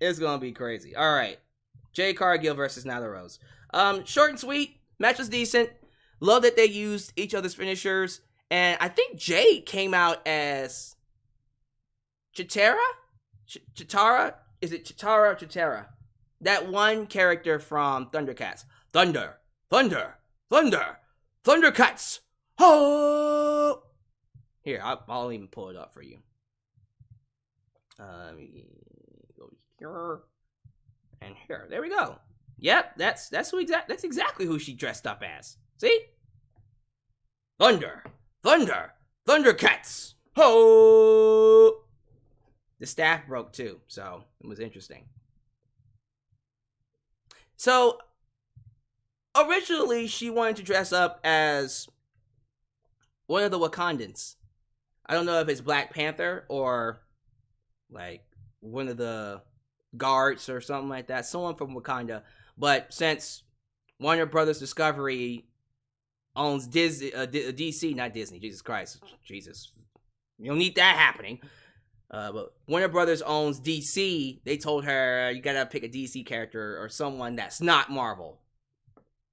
It's going to be crazy. All right. Jade Cargill versus Nyla Rose. Short and sweet. Match was decent. Love that they used each other's finishers. And I think Jade came out as Chitara? Chitara? Is it Chitara or Chitara? That one character from Thundercats. Thundercats! Oh! Here, I'll even pull it up for you. Let me go here and here. There we go. Yep, that's exactly who she dressed up as. See? Thundercats! Ho! The staff broke too, so it was interesting. So, originally, she wanted to dress up as one of the Wakandans. I don't know if it's Black Panther or, like, one of the guards or something like that. Someone from Wakanda. But since Warner Brothers Discovery owns DC, not Disney, Jesus Christ. Jesus. You don't need that happening. But Warner Brothers owns DC. They told her, you gotta pick a DC character or someone that's not Marvel.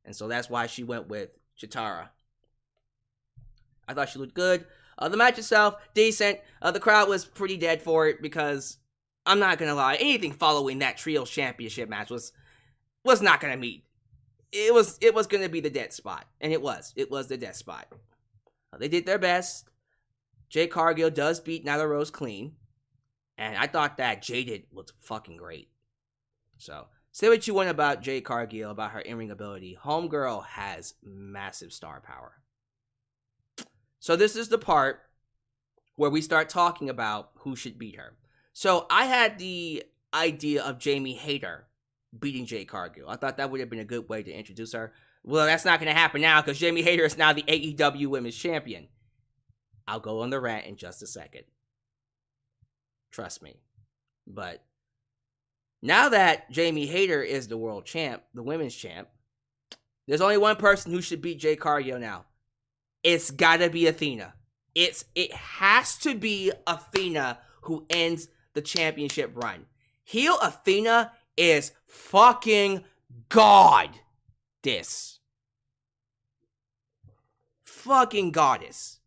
And so that's why she went with Chitara. I thought she looked good. The match itself, decent. The crowd was pretty dead for it because, I'm not gonna lie, anything following that Trios Championship match was not gonna meet. It was gonna be the dead spot. And it was. It was the dead spot. They did their best. Jade Cargill does beat Nyla Rose clean. And I thought that Jaded looked fucking great. So, say what you want about Jade Cargill, about her in-ring ability. Homegirl has massive star power. So this is the part where we start talking about who should beat her. So I had the idea of Jamie Hayter beating Jade Cargill. I thought that would have been a good way to introduce her. Well, that's not going to happen now because Jamie Hayter is now the AEW Women's Champion. I'll go on the rant in just a second. Trust me. But now that Jamie Hayter is the world champ, the women's champ, there's only one person who should beat Jade Cargill now. It's gotta be Athena. It has to be Athena who ends the championship run. Heel Athena is fucking goddess. Fucking goddess.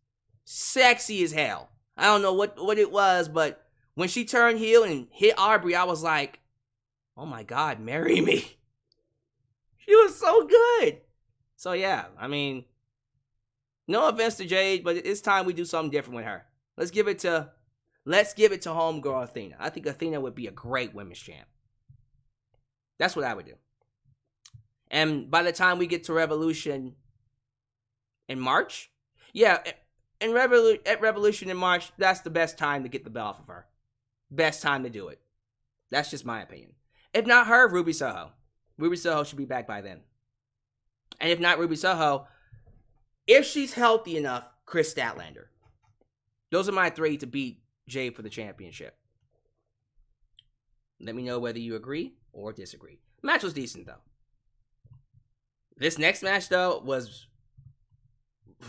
Sexy as hell. I don't know what it was, but When she turned heel and hit Aubrey, I was like, oh my God, marry me. She was so good. So yeah, I mean, no offense to Jade, but it's time we do something different with her. Let's give it to homegirl Athena. I think Athena would be a great women's champ. That's what I would do. And by the time we get to Revolution in March, yeah, at Revolution in March, that's the best time to get the belt off of her. Best time to do it. That's just my opinion. If not her, Ruby Soho. Ruby Soho should be back by then. And if not Ruby Soho, if she's healthy enough, Chris Statlander. Those are my three to beat Jade for the championship. Let me know whether you agree or disagree. Match was decent, though. This next match, though, was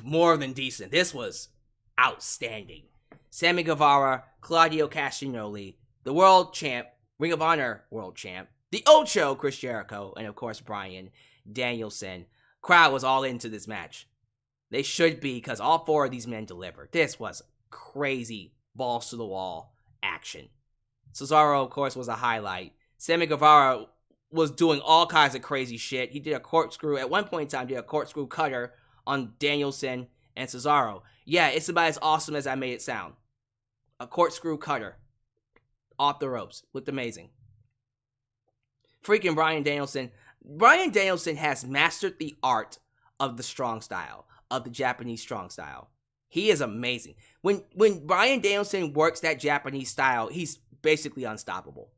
more than decent. This was outstanding. Sammy Guevara, Claudio Castagnoli, the world champ, Ring of Honor world champ, the Ocho, Chris Jericho, and of course, Bryan Danielson. Crowd was all into this match. They should be, because all four of these men delivered. This was crazy, balls to the wall action. Cesaro, of course, was a highlight. Sammy Guevara was doing all kinds of crazy shit. He did a corkscrew, at one point in time, did a corkscrew cutter on Danielson and Cesaro. Yeah, it's about as awesome as I made it sound. A corkscrew cutter off the ropes. Looked amazing. Freaking Bryan Danielson. Bryan Danielson has mastered the art of the strong style, of the Japanese strong style. He is amazing. When Bryan Danielson works that Japanese style, he's basically unstoppable.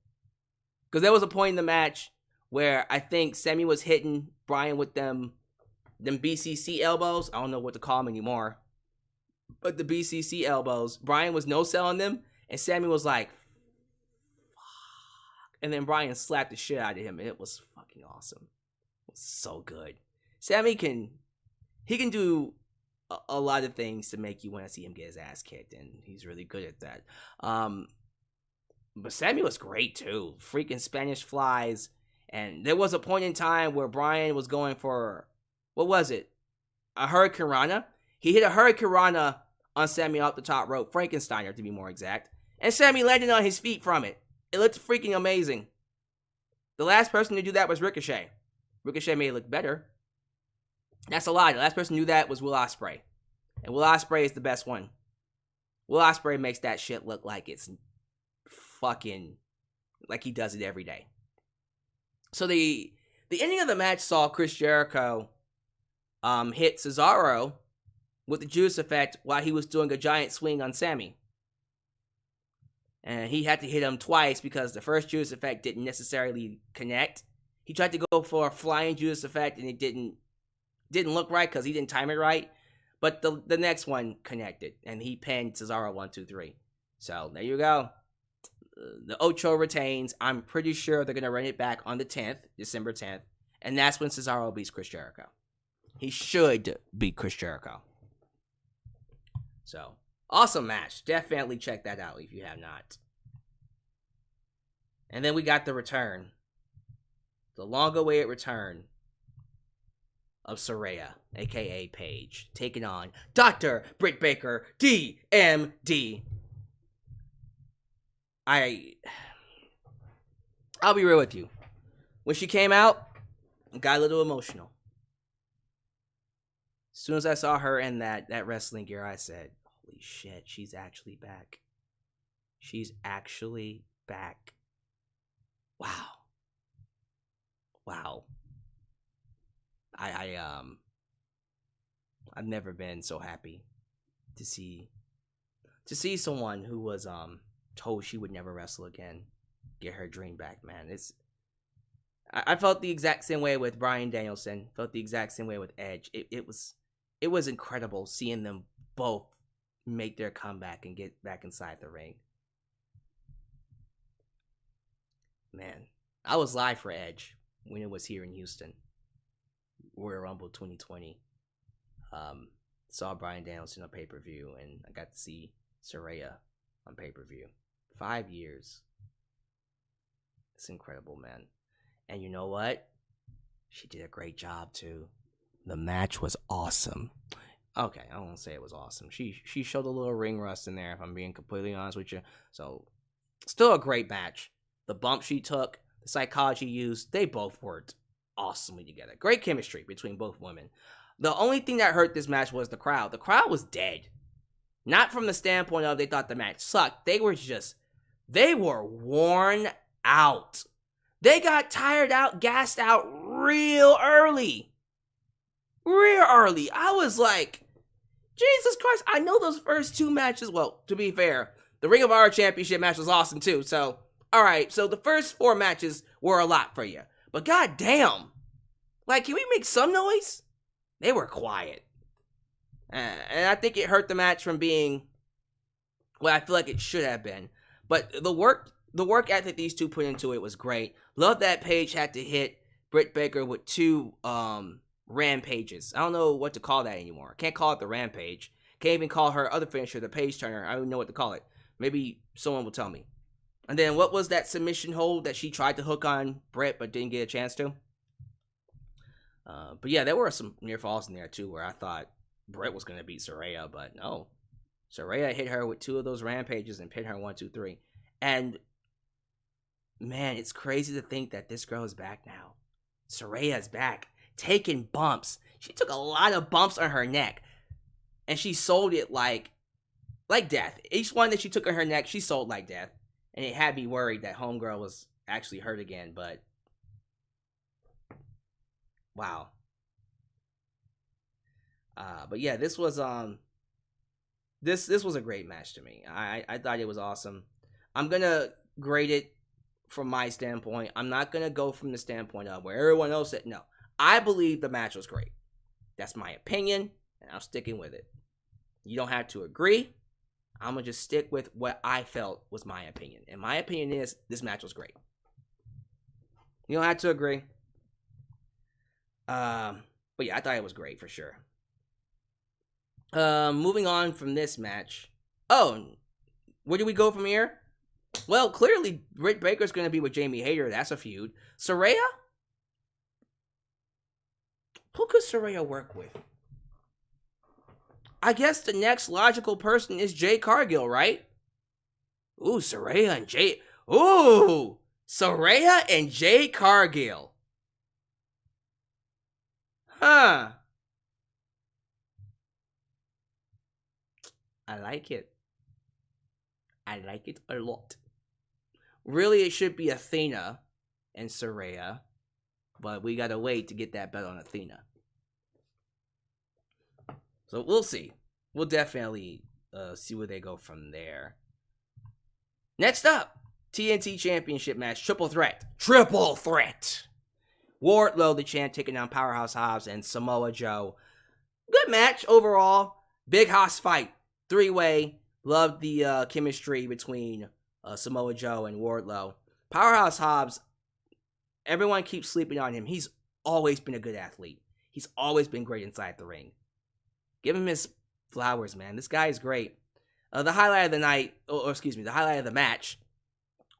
Because there was a point in the match where I think Sammy was hitting Bryan with them BCC elbows. I don't know what to call them anymore. But the BCC elbows. Bryan was no-selling them. And Sammy was like, fuck. And then Bryan slapped the shit out of him. And it was fucking awesome. It was so good. Sammy can do a lot of things to make you want to see him get his ass kicked. And he's really good at that. But Sammy was great too. Freaking Spanish flies. And there was a point in time where Bryan was going for, what was it? A Hurricane Rana. He hit a Hurricane Rana on Sammy off the top rope. Frankensteiner, to be more exact. And Sammy landed on his feet from it. It looked freaking amazing. The last person to do that was Ricochet. Ricochet made it look better. That's a lie. The last person to do that was Will Ospreay. And Will Ospreay is the best one. Will Ospreay makes that shit look like it's fucking, like he does it every day. So the ending of the match saw Chris Jericho hit Cesaro with the Judas Effect while he was doing a giant swing on Sammy. And he had to hit him twice because the first Judas Effect didn't necessarily connect. He tried to go for a flying Judas Effect and it didn't look right because he didn't time it right. But the next one connected and he pinned Cesaro 1, 2, 3. So there you go. The Ocho retains. I'm pretty sure they're going to run it back on the 10th, December 10th. And that's when Cesaro beats Chris Jericho. He should beat Chris Jericho. So, awesome match. Definitely check that out if you have not. And then we got the return. The long-awaited return of Saraya, a.k.a. Paige, taking on Dr. Britt Baker, DMD. I'll be real with you. When she came out, I got a little emotional. As soon as I saw her in that wrestling gear, I said, holy shit, she's actually back. She's actually back. Wow. I've never been so happy to see someone who was told she would never wrestle again get her dream back, man. I felt the exact same way with Bryan Danielson. Felt the exact same way with Edge. It was incredible seeing them both make their comeback and get back inside the ring. Man, I was live for Edge when it was here in Houston. Royal Rumble 2020. Saw Bryan Danielson on pay-per-view, and I got to see Saraya on pay-per-view. 5 years. It's incredible, man. And you know what? She did a great job, too. The match was awesome. Okay, I won't say it was awesome. She showed a little ring rust in there, if I'm being completely honest with you. So, Still a great match. The bump she took, the psychology used, they both worked awesomely together. Great chemistry between both women. The only thing that hurt this match was the crowd. The crowd was dead. Not from the standpoint of they thought the match sucked. They were worn out. They got tired out, gassed out real early. Real early. I was like, Jesus Christ, I know those first two matches, well, to be fair, the Ring of Honor Championship match was awesome too, so, alright, so the first 4 matches were a lot for you. But goddamn, like, can we make some noise? They were quiet. And I think it hurt the match from being what I feel like it should have been. But the work ethic these two put into it was great. Love that Paige had to hit Britt Baker with 2 rampages. I don't know what to call that anymore. I can't call it the rampage. Can't even call her other finisher the page turner. I don't even know what to call it. Maybe someone will tell me. And then what was that submission hold that she tried to hook on Britt but didn't get a chance to? But yeah, there were some near falls in there too where I thought Britt was going to beat Saraya, but no. Saraya hit her with 2 of those rampages and pinned her 1, 2, 3. And man, it's crazy to think that this girl is back now. Saraya's back, taking bumps. She took a lot of bumps on her neck, and she sold it like death. Each one that she took on her neck, she sold like death. And it had me worried that homegirl was actually hurt again, but wow. But yeah, this was this was a great match to me. I thought it was awesome. I'm gonna grade it from my standpoint. I'm not gonna go from the standpoint of where everyone else said no. I believe the match was great. That's my opinion, and I'm sticking with it. You don't have to agree. I'm gonna just stick with what I felt was my opinion. And my opinion is this match was great. You don't have to agree. But yeah, I thought it was great for sure. Moving on from this match. Oh, where do we go from here? Well, clearly Britt Baker's gonna be with Jamie Hayter. That's a feud. Saraya? Who could Saraya work with? I guess the next logical person is Jade Cargill, right? Ooh, Saraya and Jade. Ooh, Saraya and Jade Cargill. Huh. I like it. I like it a lot. Really, it should be Athena and Saraya, but we gotta wait to get that bet on Athena. So we'll see. We'll definitely see where they go from there. Next up, TNT Championship match, triple threat. Triple threat. Wardlow, the champ, taking down Powerhouse Hobbs and Samoa Joe. Good match overall. Big house fight. 3-way. Loved the chemistry between Samoa Joe and Wardlow. Powerhouse Hobbs, everyone keeps sleeping on him. He's always been a good athlete. He's always been great inside the ring. Give him his flowers, man. This guy is great. The highlight of the night, the highlight of the match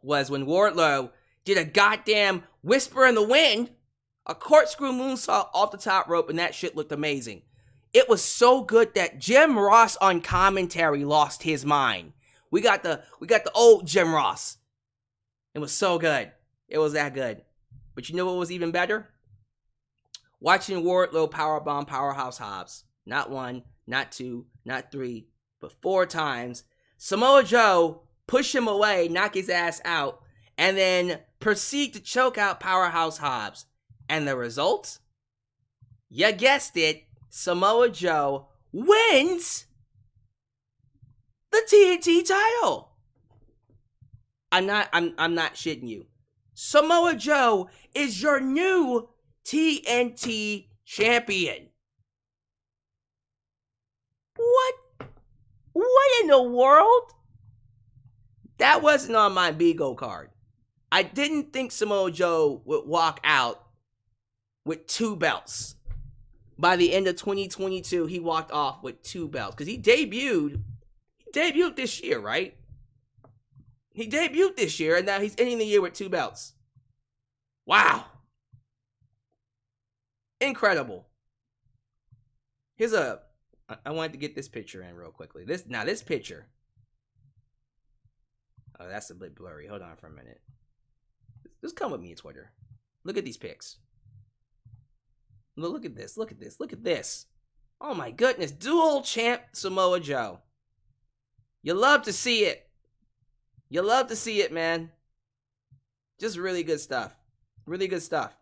was when Wardlow did a goddamn whisper in the wind, a corkscrew moonsault off the top rope, and that shit looked amazing. It was so good that Jim Ross on commentary lost his mind. We got the old Jim Ross. It was so good. It was that good. But you know what was even better? Watching Wardlow powerbomb Powerhouse Hobbs. Not 1, not 2, not 3, but 4 times. Samoa Joe push him away, knock his ass out, and then proceed to choke out Powerhouse Hobbs. And the result? You guessed it. Samoa Joe wins the TNT title. I'm not shitting you. Samoa Joe is your new TNT champion. What in the world? That wasn't on my Bigo card. I didn't think Samoa Joe would walk out with 2 belts. By the end of 2022, he walked off with 2 belts. Because he debuted this year, right? He debuted this year, and now he's ending the year with 2 belts. Wow. Incredible. I wanted to get this picture in real quickly. This picture. Oh, that's a bit blurry. Hold on for a minute. Just come with me, Twitter. Look at these pics. Look at this. Look at this. Look at this. Oh my goodness. Dual champ Samoa Joe. You love to see it. You love to see it, man. Just really good stuff. Really good stuff.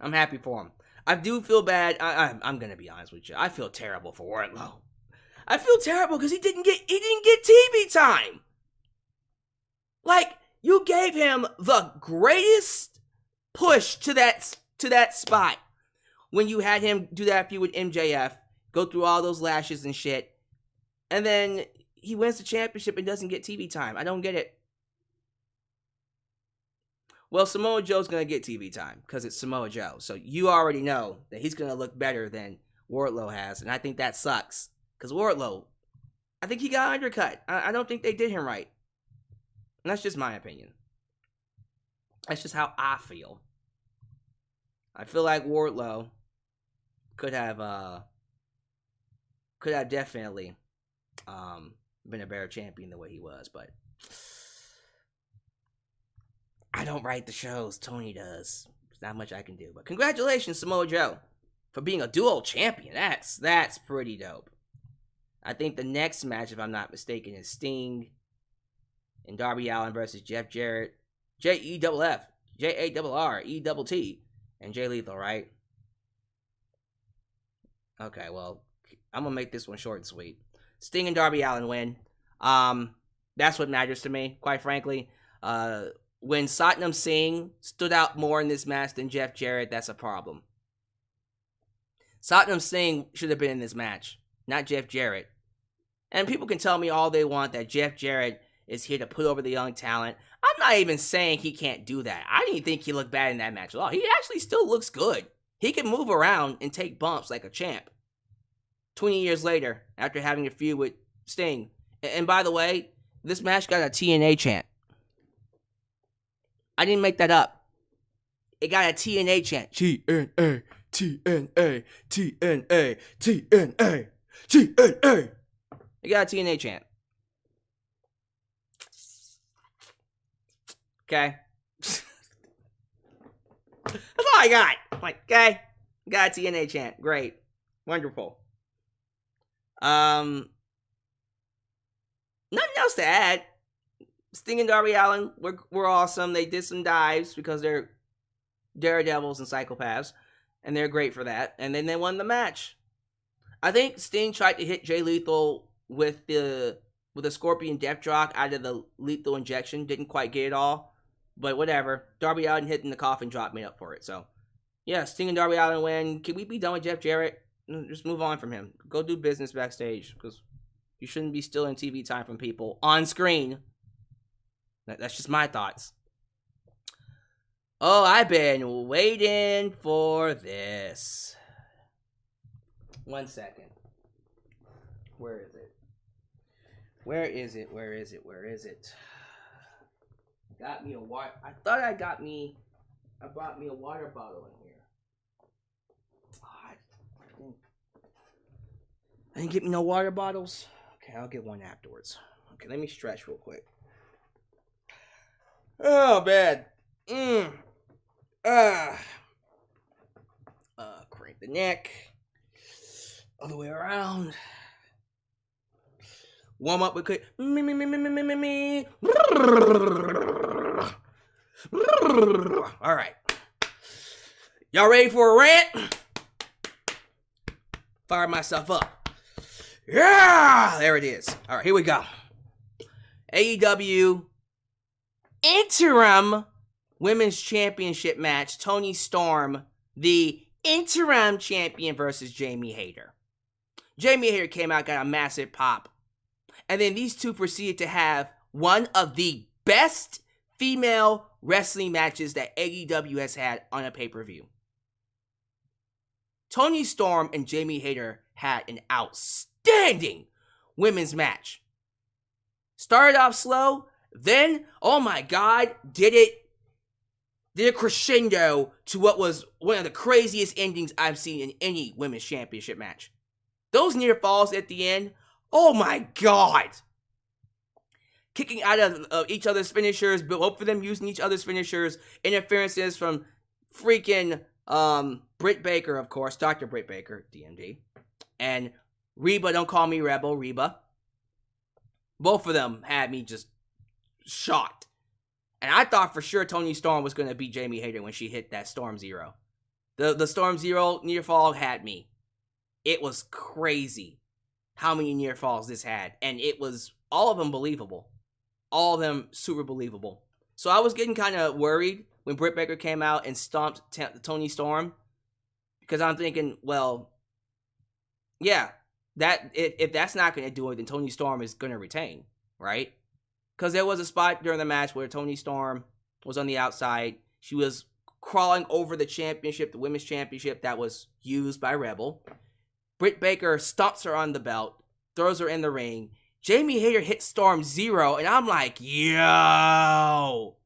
I'm happy for him. I do feel bad. I'm going to be honest with you. I feel terrible for Wardlow. I feel terrible because he didn't get TV time. Like, you gave him the greatest push to that spot when you had him do that feud with MJF, go through all those lashes and shit, and then he wins the championship and doesn't get TV time. I don't get it. Well, Samoa Joe's going to get TV time because it's Samoa Joe. So you already know that he's going to look better than Wardlow has, and I think that sucks. Because Wardlow, I think he got undercut. I don't think they did him right. And that's just my opinion. That's just how I feel. I feel like Wardlow could have definitely been a better champion the way he was, but I don't write the shows. Tony does. There's not much I can do. But congratulations, Samoa Joe, for being a dual champion. That's pretty dope. I think the next match, if I'm not mistaken, is Sting and Darby Allin versus Jeff Jarrett, Jeff, Jarrett, and Jay Lethal, right? Okay, well, I'm going to make this one short and sweet. Sting and Darby Allin win. That's what matters to me, quite frankly. When Satnam Singh stood out more in this match than Jeff Jarrett, that's a problem. Satnam Singh should have been in this match, not Jeff Jarrett. And people can tell me all they want that Jeff Jarrett is here to put over the young talent. I'm not even saying he can't do that. I didn't think he looked bad in that match at all. He actually still looks good. He can move around and take bumps like a champ. 20 years later, after having a feud with Sting. And by the way, this match got a TNA chant. I didn't make that up. It got a TNA chant. TNA, TNA, TNA, TNA, TNA. It got a TNA chant. Okay. That's all I got. I'm like, okay. Got a TNA chant. Great. Wonderful. Nothing else to add. Sting and Darby Allin were awesome. They did some dives because they're daredevils and psychopaths, and they're great for that. And then they won the match. I think Sting tried to hit Jay Lethal with the Scorpion Death Drop out of the lethal injection. Didn't quite get it all, but whatever. Darby Allin hitting the coffin drop made up for it. So, yeah, Sting and Darby Allin win. Can we be done with Jeff Jarrett? Just move on from him. Go do business backstage, because you shouldn't be stealing TV time from people on screen. That's just my thoughts. Oh, I've been waiting for this. 1 second. Where is it? Where is it? Where is it? Where is it? Got me a water. I thought I bought me a water bottle in here. Oh, I didn't get me no water bottles. Okay, I'll get one afterwards. Okay, let me stretch real quick. Oh, man. Crank the neck. Other way around. Warm up with quick. All right. Y'all ready for a rant? Fire myself up. Yeah! There it is. All right, here we go. AEW Interim Women's Championship match. Toni Storm, the Interim Champion, versus Jamie Hayter. Jamie Hayter came out, got a massive pop. And then these two proceeded to have one of the best female wrestling matches that AEW has had on a pay-per-view. Toni Storm and Jamie Hayter had an outstanding women's match. Started off slow, then, oh my God, did a crescendo to what was one of the craziest endings I've seen in any women's championship match. Those near falls at the end, oh my God. kicking out of each other's finishers, both of them using each other's finishers, interferences from freaking Britt Baker, of course, Dr. Britt Baker, DMD, and Reba, don't call me Rebel, Reba. Both of them had me just shocked. And I thought for sure Toni Storm was going to beat Jamie Hayter when she hit that Storm Zero. The Storm Zero near fall had me. It was crazy how many near falls this had. And it was all of them believable. All of them super believable. So I was getting kind of worried when Britt Baker came out and stomped Toni Storm. Because I'm thinking, well, yeah, that if that's not going to do it, then Toni Storm is going to retain, right? Because there was a spot during the match where Toni Storm was on the outside. She was crawling over the championship, the women's championship that was used by Rebel. Britt Baker stomps her on the belt, throws her in the ring. Jamie Hayter hits Storm Zero, and I'm like, yo!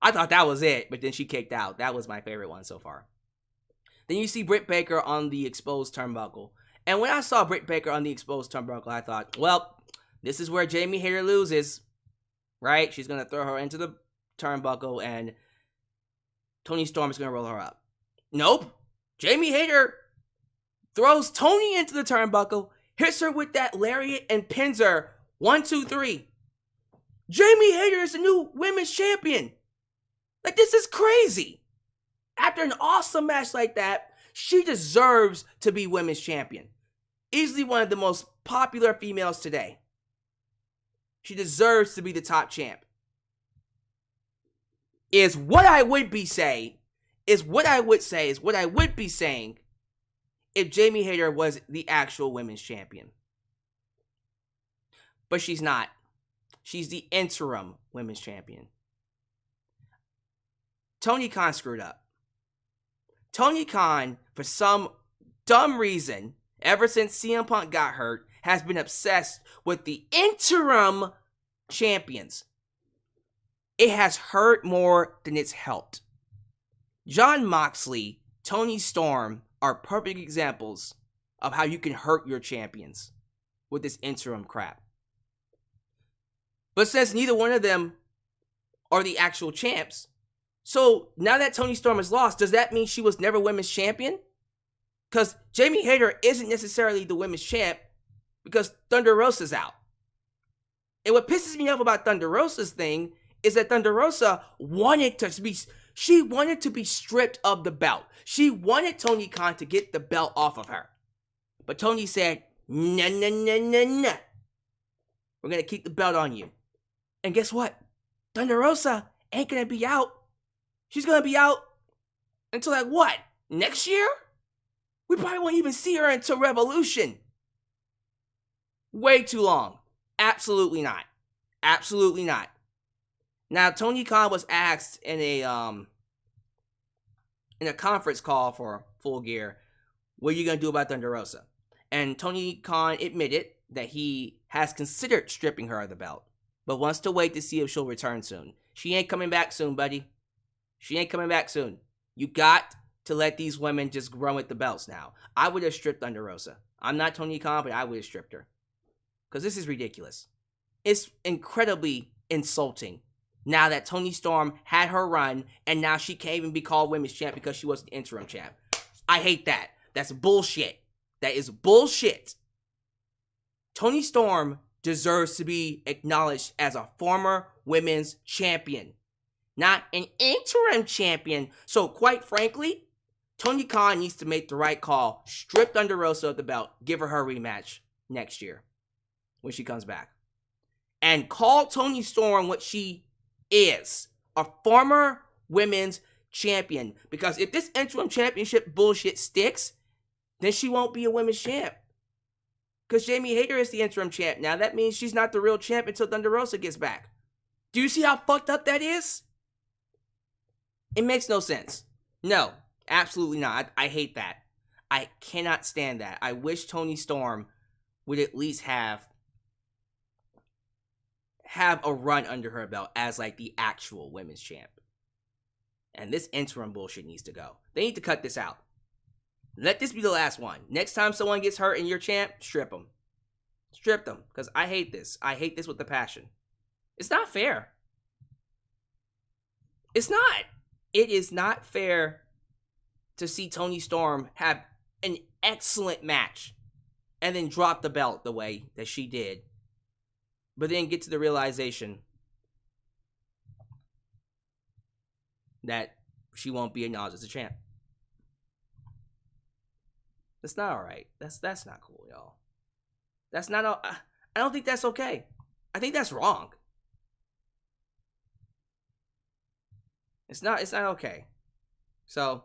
I thought that was it, but then she kicked out. That was my favorite one so far. Then you see Britt Baker on the exposed turnbuckle. And when I saw Britt Baker on the exposed turnbuckle, I thought, well, this is where Jamie Hayter loses, right? She's going to throw her into the turnbuckle, and Toni Storm is going to roll her up. Nope. Jamie Hayter throws Toni into the turnbuckle, hits her with that lariat, and pins her. 1, 2, 3. Jamie Hayter is the new women's champion. Like, this is crazy. After an awesome match like that, she deserves to be women's champion. Easily one of the most popular females today. She deserves to be the top champ. Is what I would be saying if Jamie Hayter was the actual women's champion. But she's not. She's the interim women's champion. Tony Khan screwed up. Tony Khan, for some dumb reason, ever since CM Punk got hurt, has been obsessed with the interim champions. It has hurt more than it's helped. Jon Moxley, Toni Storm are perfect examples of how you can hurt your champions with this interim crap. But since neither one of them are the actual champs, so now that Toni Storm has lost, does that mean she was never women's champion? Because Jamie Hayter isn't necessarily the women's champ because Thunder Rosa's out. And what pisses me off about Thunder Rosa's thing is that Thunder Rosa wanted to be stripped of the belt. She wanted Tony Khan to get the belt off of her. But Tony said, nah. We're going to keep the belt on you. And guess what? Thunder Rosa ain't going to be out. She's going to be out until like what? Next year? We probably won't even see her until Revolution. Way too long. Absolutely not. Absolutely not. Now, Tony Khan was asked in a conference call for Full Gear, what are you going to do about Thunder Rosa? And Tony Khan admitted that he has considered stripping her of the belt, but wants to wait to see if she'll return soon. She ain't coming back soon, buddy. She ain't coming back soon. You got to let these women just run with the belts now. I would have stripped Thunder Rosa. I'm not Tony Khan, but I would have stripped her. Because this is ridiculous. It's incredibly insulting now that Toni Storm had her run and now she can't even be called women's champ because she was the interim champ. I hate that. That's bullshit. That is bullshit. Toni Storm deserves to be acknowledged as a former women's champion, not an interim champion. So quite frankly, Tony Khan needs to make the right call. Strip Thunder Rosa of the belt. Give her rematch next year when she comes back. And call Toni Storm what she is. A former women's champion. Because if this interim championship bullshit sticks, then she won't be a women's champ. Because Jamie Hayter is the interim champ now. That means she's not the real champ until Thunder Rosa gets back. Do you see how fucked up that is? It makes no sense. No, absolutely not. I hate that. I cannot stand that. I wish Toni Storm would at least have a run under her belt as like the actual women's champ. And this interim bullshit needs to go. They need to cut this out. Let this be the last one. Next time someone gets hurt and you're champ, strip them. Strip them. Because I hate this. I hate this with a passion. It's not fair. It's not. It is not fair to see Toni Storm have an excellent match and then drop the belt the way that she did, but then get to the realization that she won't be acknowledged as a champ. That's not alright. That's not cool, y'all. That's not. I don't think that's okay. I think that's wrong. It's not okay. So,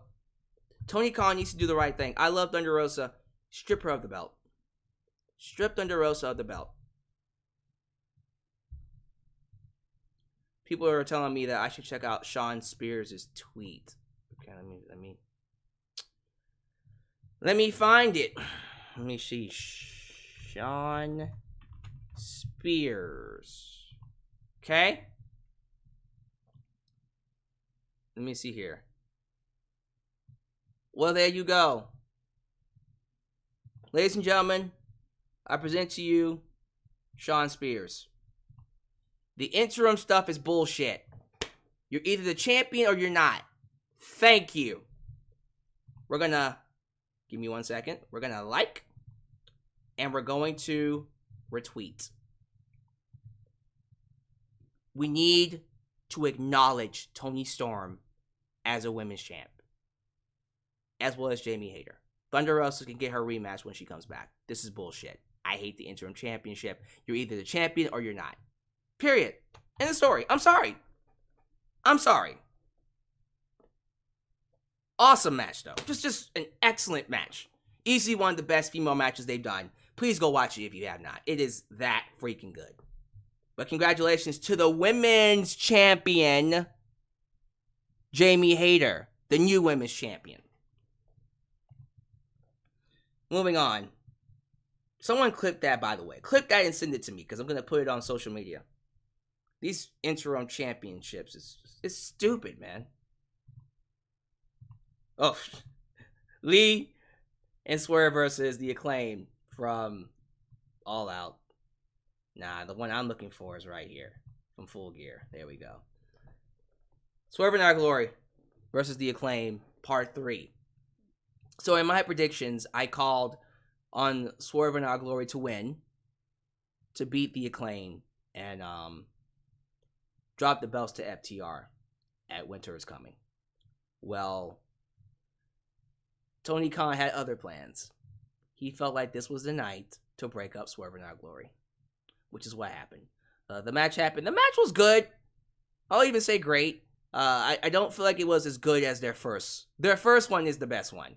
Tony Khan needs to do the right thing. I love Thunder Rosa. Strip her of the belt. Strip Thunder Rosa of the belt. People are telling me that I should check out Sean Spears' tweet. Okay, let me find it. Let me see. Sean Spears. Okay? Let me see here. Well, there you go. Ladies and gentlemen, I present to you Sean Spears. The interim stuff is bullshit. You're either the champion or you're not. Thank you. We're gonna, give me 1 second. We're gonna like, and we're going to retweet. We need to acknowledge Toni Storm as a women's champ, as well as Jamie Hayter. Thunder Rosa can get her rematch when she comes back. This is bullshit. I hate the interim championship. You're either the champion or you're not. Period. End of story. I'm sorry. Awesome match, though. Just an excellent match. Easily one of the best female matches they've done. Please go watch it if you have not. It is that freaking good. But congratulations to the women's champion, Jamie Hayter, the new women's champion. Moving on. Someone clip that, by the way. Clip that and send it to me, because I'm going to put it on social media. These interim championships is stupid, man. Oh, Lee and Swerve versus the Acclaim from All Out. Nah, the one I'm looking for is right here from Full Gear. There we go. Swerve and Our Glory versus the Acclaim, Part 3. So in my predictions, I called on Swerve and Our Glory to win, to beat the Acclaim, and drop the belts to FTR at Winter is Coming. Well, Tony Khan had other plans. He felt like this was the night to break up Swerve and Our Glory, which is what happened. The match happened. The match was good. I'll even say great. I don't feel like it was as good as their first. Their first one is the best one.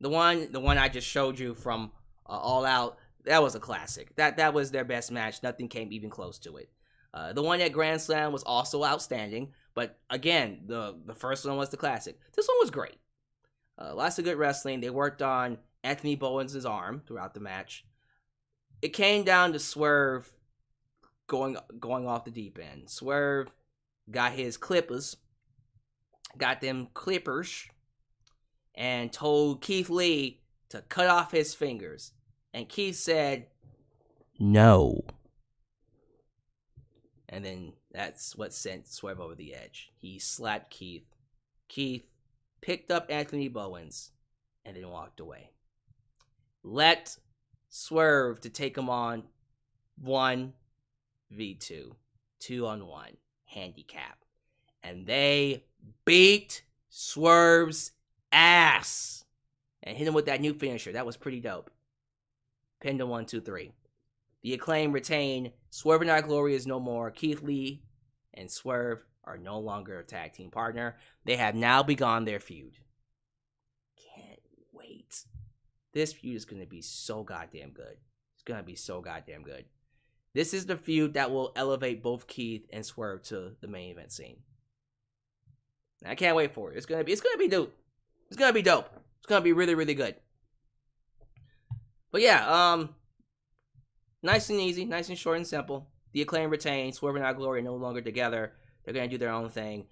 The one I just showed you from All Out, that was a classic. That was their best match. Nothing came even close to it. The one at Grand Slam was also outstanding, but again, the first one was the classic. This one was great. Lots of good wrestling. They worked on Anthony Bowens' arm throughout the match. It came down to Swerve going off the deep end. Swerve got his clippers, and told Keith Lee to cut off his fingers. And Keith said, no. And then that's what sent Swerve over the edge. He slapped Keith. Keith picked up Anthony Bowens and then walked away. Let Swerve to take him on 1v2. 2-on-1 handicap. And they beat Swerve's ass and hit him with that new finisher. That was pretty dope. Pinned him 1, 2, 3. The Acclaim retain. Swerve and Our Glory is no more. Keith Lee and Swerve are no longer a tag team partner. They have now begun their feud. Can't wait. This feud is going to be so goddamn good. It's going to be so goddamn good. This is the feud that will elevate both Keith and Swerve to the main event scene. I can't wait for it. It's gonna be dope. It's gonna be dope. It's gonna be really, really good. But yeah, nice and easy, nice and short and simple. The Acclaim retains. Swerve and Our Glory are no longer together. They're gonna do their own thing.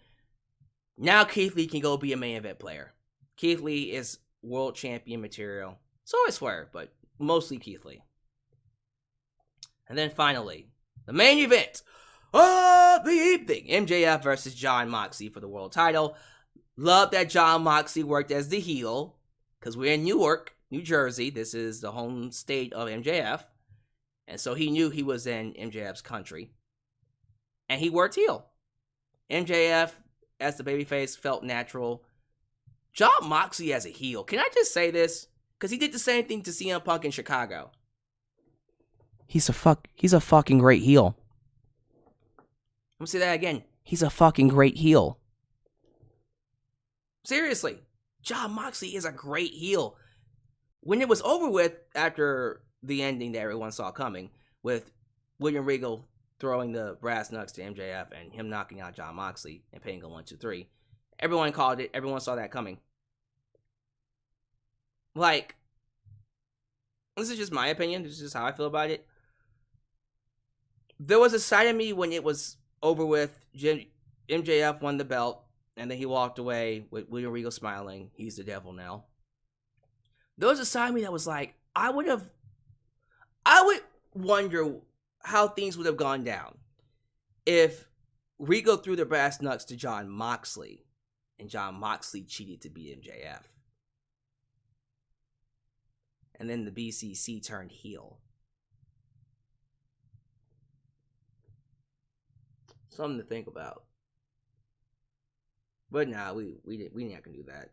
Now Keith Lee can go be a main event player. Keith Lee is world champion material. So is Swerve, but mostly Keith Lee. And then finally, the main event. of the evening. MJF versus Jon Moxley for the world title. Love that Jon Moxley worked as the heel, because we're in Newark, New Jersey. This is the home state of MJF. And so he knew he was in MJF's country. And he worked heel. MJF, as the babyface, felt natural. Jon Moxley as a heel. Can I just say this? Because he did the same thing to CM Punk in Chicago. He's a fucking great heel. I'm gonna say that again. He's a fucking great heel. Seriously. Jon Moxley is a great heel. When it was over with, after the ending that everyone saw coming, with William Regal throwing the brass knucks to MJF and him knocking out Jon Moxley and paying a 1, 2, 3, everyone called it. Everyone saw that coming. Like, this is just my opinion. This is just how I feel about it. There was a side of me when it was over with. MJF won the belt, and then he walked away with William Regal smiling. He's the devil now. There was a side of me that was like, I would wonder how things would have gone down if Regal threw the brass knucks to Jon Moxley, and Jon Moxley cheated to beat MJF. And then the BCC turned heel. Something to think about. But nah, we not gonna do that.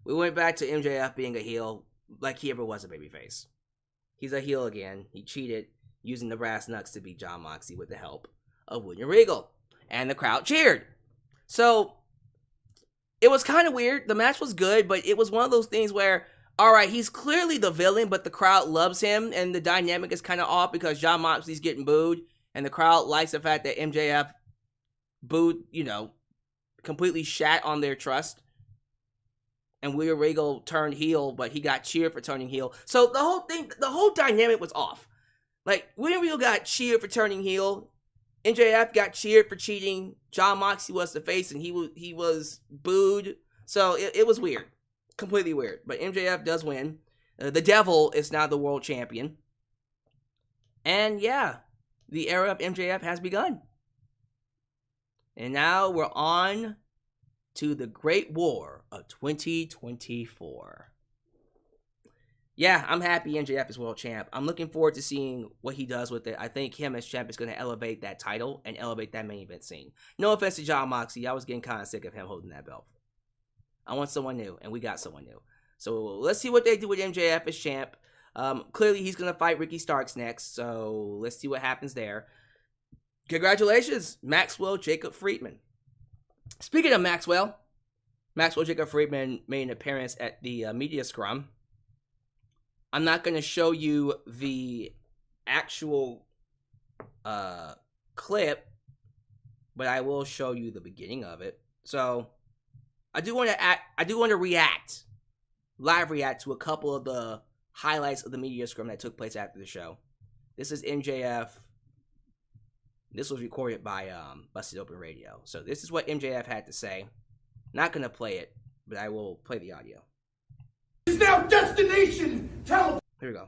We went back to MJF being a heel like he ever was a babyface. He's a heel again. He cheated using the brass knucks to beat Jon Moxley with the help of William Regal. And the crowd cheered. So, it was kind of weird. The match was good, but it was one of those things where, alright, he's clearly the villain, but the crowd loves him, and the dynamic is kind of off because Jon Moxley's getting booed, and the crowd likes the fact that MJF booed, completely shat on their trust. And William Regal turned heel, but he got cheered for turning heel. So the whole dynamic was off. Like, William Regal got cheered for turning heel. MJF got cheered for cheating. Jon Moxley was the face, and he was booed. So it was weird. Completely weird. But MJF does win. The Devil is now the world champion. And yeah, the era of MJF has begun. And now we're on to the Great War of 2024. Yeah, I'm happy MJF is world champ. I'm looking forward to seeing what he does with it. I think him as champ is going to elevate that title and elevate that main event scene. No offense to Jon Moxley. I was getting kind of sick of him holding that belt. I want someone new, and we got someone new. So let's see what they do with MJF as champ. Clearly, he's going to fight Ricky Starks next, so let's see what happens there. Congratulations, Maxwell Jacob Friedman. Speaking of Maxwell Jacob Friedman made an appearance at the media scrum. I'm not going to show you the actual clip, but I will show you the beginning of it. So I do want to live react to a couple of the highlights of the media scrum that took place after the show. This is MJF. This was recorded by Busted Open Radio. So this is what MJF had to say. Not going to play it, but I will play the audio.
Is now destination television.
Here we go.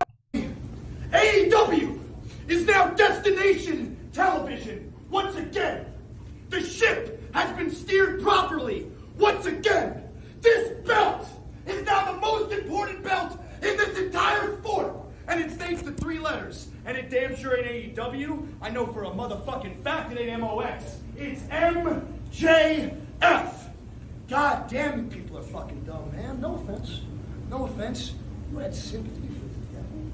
AEW is now destination television. Once again, the ship has been steered properly. Once again, this belt is now the most important belt in this entire sport. And it's thanks to 3 letters. And it damn sure ain't AEW. I know for a motherfucking fact it ain't MOX. It's MJF. God damn, you people are fucking dumb, man. No offense. No offense. You had sympathy for the devil?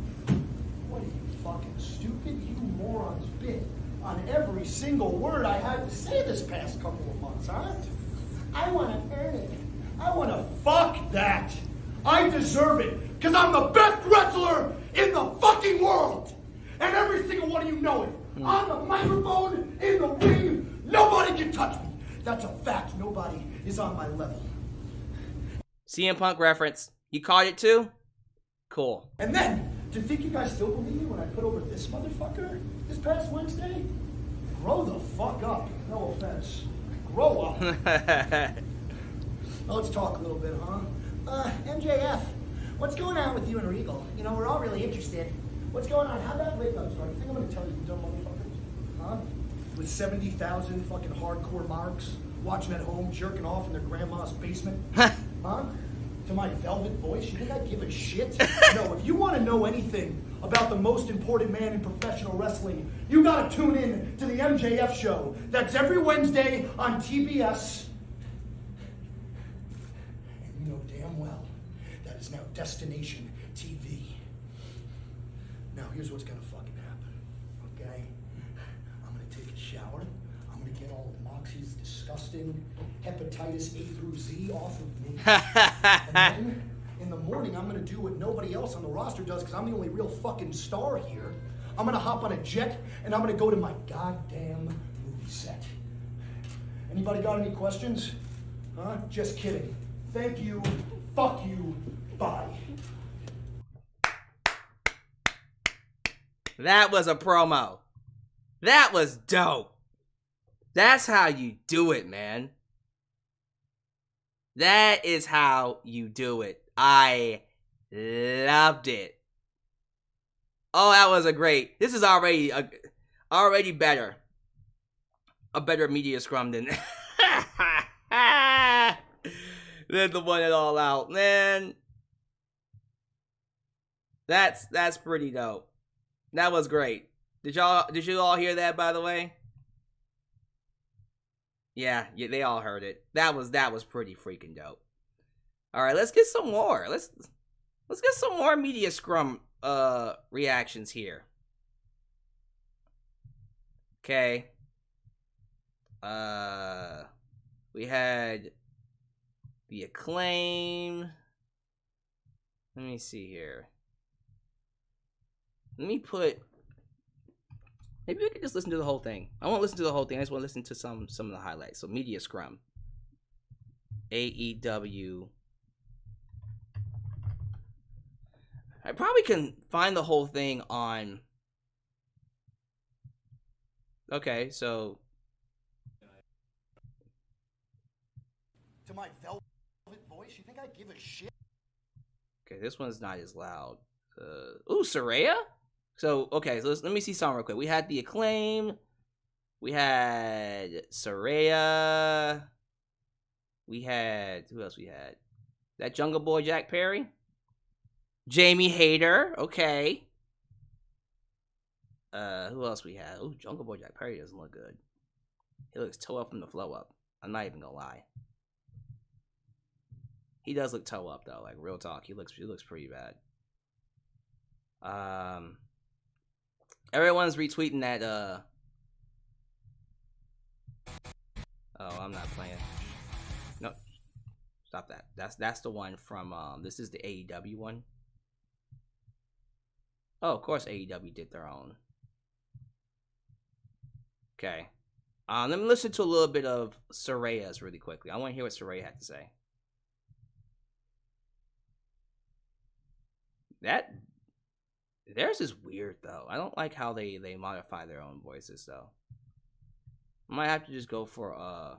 What are you, fucking stupid? You morons bit on every single word I had to say this past couple of months, huh? I want to earn it. I want to fuck that. I deserve it, because I'm the best wrestler in the fucking world. And every single one of you know it. On the microphone, in the ring, nobody can touch me. That's a fact. Nobody is on my level.
CM Punk reference. You caught it too? Cool.
And then, do you think you guys still believe me when I put over this motherfucker this past Wednesday? Grow the fuck up. No offense. Grow up. Now let's talk a little bit, huh? MJF, what's going on with you and Regal? You know, we're all really interested. What's going on? How'd that breakup start? You think I'm going to tell you dumb motherfuckers? Huh? with 70,000 fucking hardcore marks watching at home, jerking off in their grandma's basement? Huh? To my velvet voice? You think I give a shit? No, if you want to know anything about the most important man in professional wrestling, you gotta tune in to the MJF show. That's every Wednesday on TBS. And you know damn well that is now Destination TV. Now here's what's gonna fucking happen, okay? I'm gonna take a shower. I'm gonna get all of Moxie's disgusting hepatitis A through Z off of me. And then in the morning, I'm gonna do what nobody else on the roster does because I'm the only real fucking star here. I'm gonna hop on a jet and I'm gonna go to my goddamn movie set. Anybody got any questions? Huh? Just kidding. Thank you. Fuck you. Bye.
That was a promo. That was dope. That's how you do it, man. That is how you do it. I loved it. Oh, that was a great. This is already better. A better media scrum than than the one at All Out, man. That's pretty dope. That was great. Did you all hear that, by the way? Yeah, they all heard it. That was pretty freaking dope. All right, let's get some more. Let's get some more media scrum reactions here. Okay. We had the Acclaim. Let me see here. Let me put. Maybe we could just listen to the whole thing. I won't listen to the whole thing. I just want to listen to some of the highlights. So media scrum. AEW. I probably can find the whole thing on. Okay, so.
To my velvet voice, you think I give a shit?
Okay, this one's not as loud. Ooh, Saraya? So, okay, so let me see some real quick. We had the Acclaim. We had Saraya. We had, who else we had? That Jungle Boy Jack Perry? Jamie Hayter, okay. Who else we had? Ooh, Jungle Boy Jack Perry doesn't look good. He looks toe up from the flow up. I'm not even gonna lie. He does look toe up though, like real talk. He looks pretty bad. Everyone's retweeting that oh, I'm not playing. No. Stop that. That's the one from this is the AEW one. Oh, of course AEW did their own. Okay. Let me listen to a little bit of Saraya's really quickly. I want to hear what Saraya had to say. Theirs is weird though. I don't like how they modify their own voices though. I might have to just go for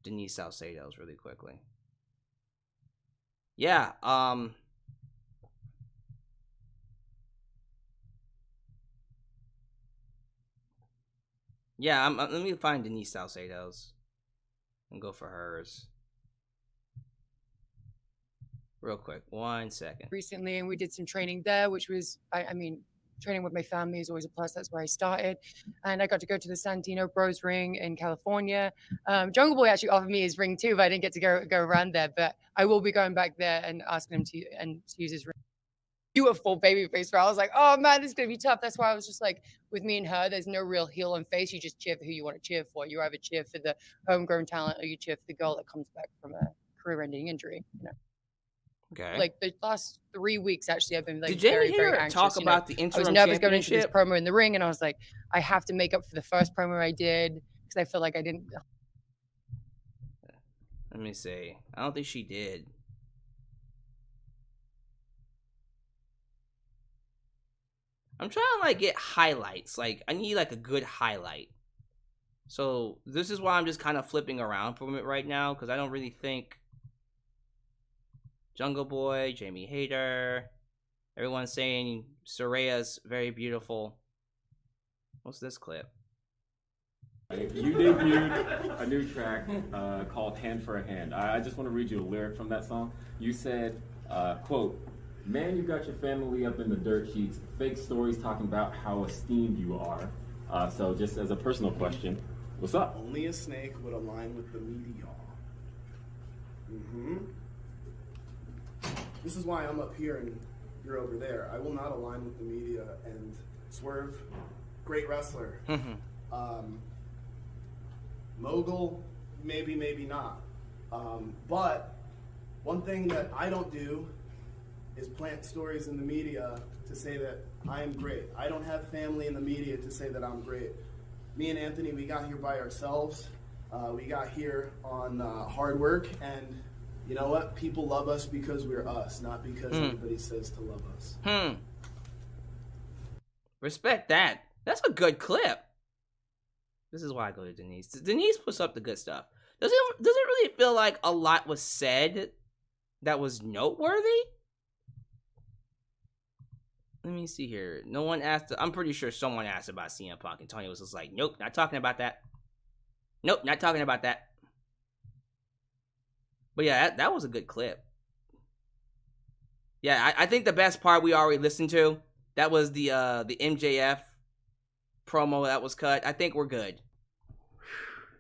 Denise Salcedo's really quickly. Yeah, yeah, let me find Denise Salcedo's and go for hers. Real quick, 1 second.
Recently, and we did some training there, which was, I mean, training with my family is always a plus. That's where I started. And I got to go to the Santino Bros ring in California. Jungle Boy actually offered me his ring too, but I didn't get to go around there. But I will be going back there and asking him to use his ring. Beautiful baby face. Where I was like, oh man, this is going to be tough. That's why I was just like, with me and her, there's no real heel and face. You just cheer for who you want to cheer for. You either cheer for the homegrown talent or you cheer for the girl that comes back from a career-ending injury. You know?
Okay.
Like the last 3 weeks, actually, I've been like
Did Jamie
very, very
here
anxious.
talk about the Interim
I was nervous going into this
Championship?
promo in the ring, and I was like, I have to make up for the first promo I did because I feel like I didn't.
Let me see. I don't think she did. I'm trying to like get highlights. Like I need like a good highlight. So this is why I'm just kind of flipping around from it right now because I don't really think. Jungle Boy, Jamie Hayter. Everyone's saying Saraya's very beautiful. What's this clip?
You debuted a new track called Hand for a Hand. I just want to read you a lyric from that song. You said, quote, "Man, you got your family up in the dirt sheets, fake stories talking about how esteemed you are." So just as a personal question, what's up?
Only a snake would align with the meteor. This is why I'm up here and you're over there. I will not align with the media. And Swerve, great wrestler. Mogul, maybe, maybe not. But one thing that I don't do is plant stories in the media to say that I am great. I don't have family in the media to say that I'm great. Me and Anthony, we got here by ourselves. We got here on hard work, and you know what? People love us because we're us, not because everybody says to love us.
Respect that. That's a good clip. This is why I go to Denise. Denise puts up the good stuff. Does it really feel like a lot was said that was noteworthy? Let me see here. No one asked. I'm pretty sure someone asked about CM Punk, and Tony was just like, "Nope, not talking about that. Nope, not talking about that." But yeah, that was a good clip. Yeah, I think the best part we already listened to, that was the MJF promo that was cut. I think we're good.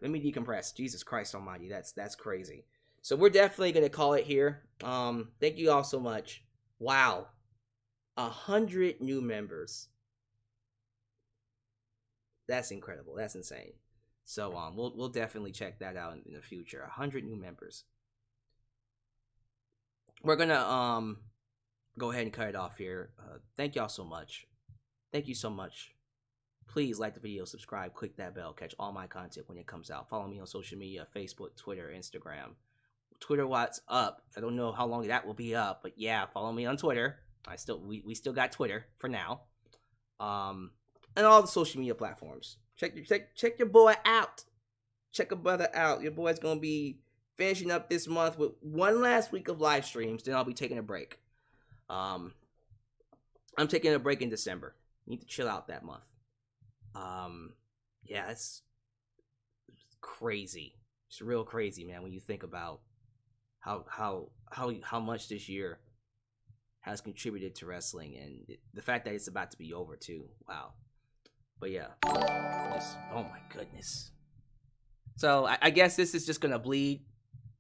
Let me decompress. Jesus Christ almighty, that's crazy. So we're definitely gonna call it here. Thank you all so much. Wow, 100 new members. That's incredible. That's insane. So we'll definitely check that out in the future. 100 new members. We're gonna go ahead and cut it off here. Thank y'all so much. Thank you so much. Please like the video, subscribe, click that bell, catch all my content when it comes out. Follow me on social media, Facebook, Twitter, Instagram. Twitter, what's up? I don't know how long that will be up, but yeah, follow me on Twitter. We still got Twitter for now. And all the social media platforms. Check your boy out. Check a brother out. Your boy's gonna be finishing up this month with one last week of live streams. Then I'll be taking a break. I'm taking a break in December. Need to chill out that month. Yeah, it's crazy. It's real crazy, man, when you think about how much this year has contributed to wrestling, and the fact that it's about to be over too. Wow. But yeah, oh my goodness. So I guess this is just gonna bleed.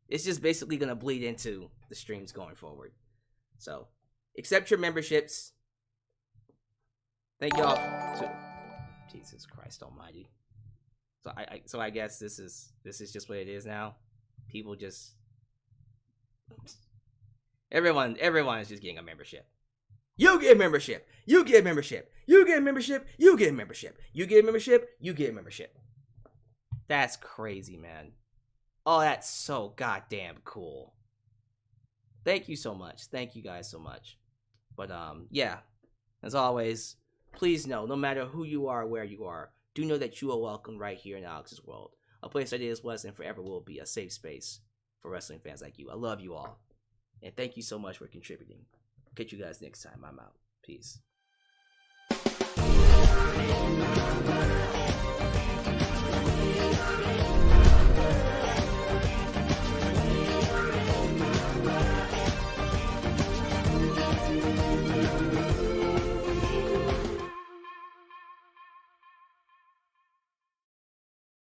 It's just basically gonna bleed into the streams going forward. So accept your memberships. Thank y'all. Jesus Christ Almighty. So I guess this is just what it is now. People just everyone is just getting a membership. You get membership. You get membership. You get membership. You get membership. You get membership. You get membership. That's crazy, man. Oh, that's so goddamn cool. Thank you so much. Thank you guys so much. But yeah, as always, please know, no matter who you are, where you are, do know that you are welcome right here in Alyx's world. A place that is, was, and forever will be a safe space for wrestling fans like you. I love you all. And thank you so much for contributing. Catch you guys next time. I'm out. Peace.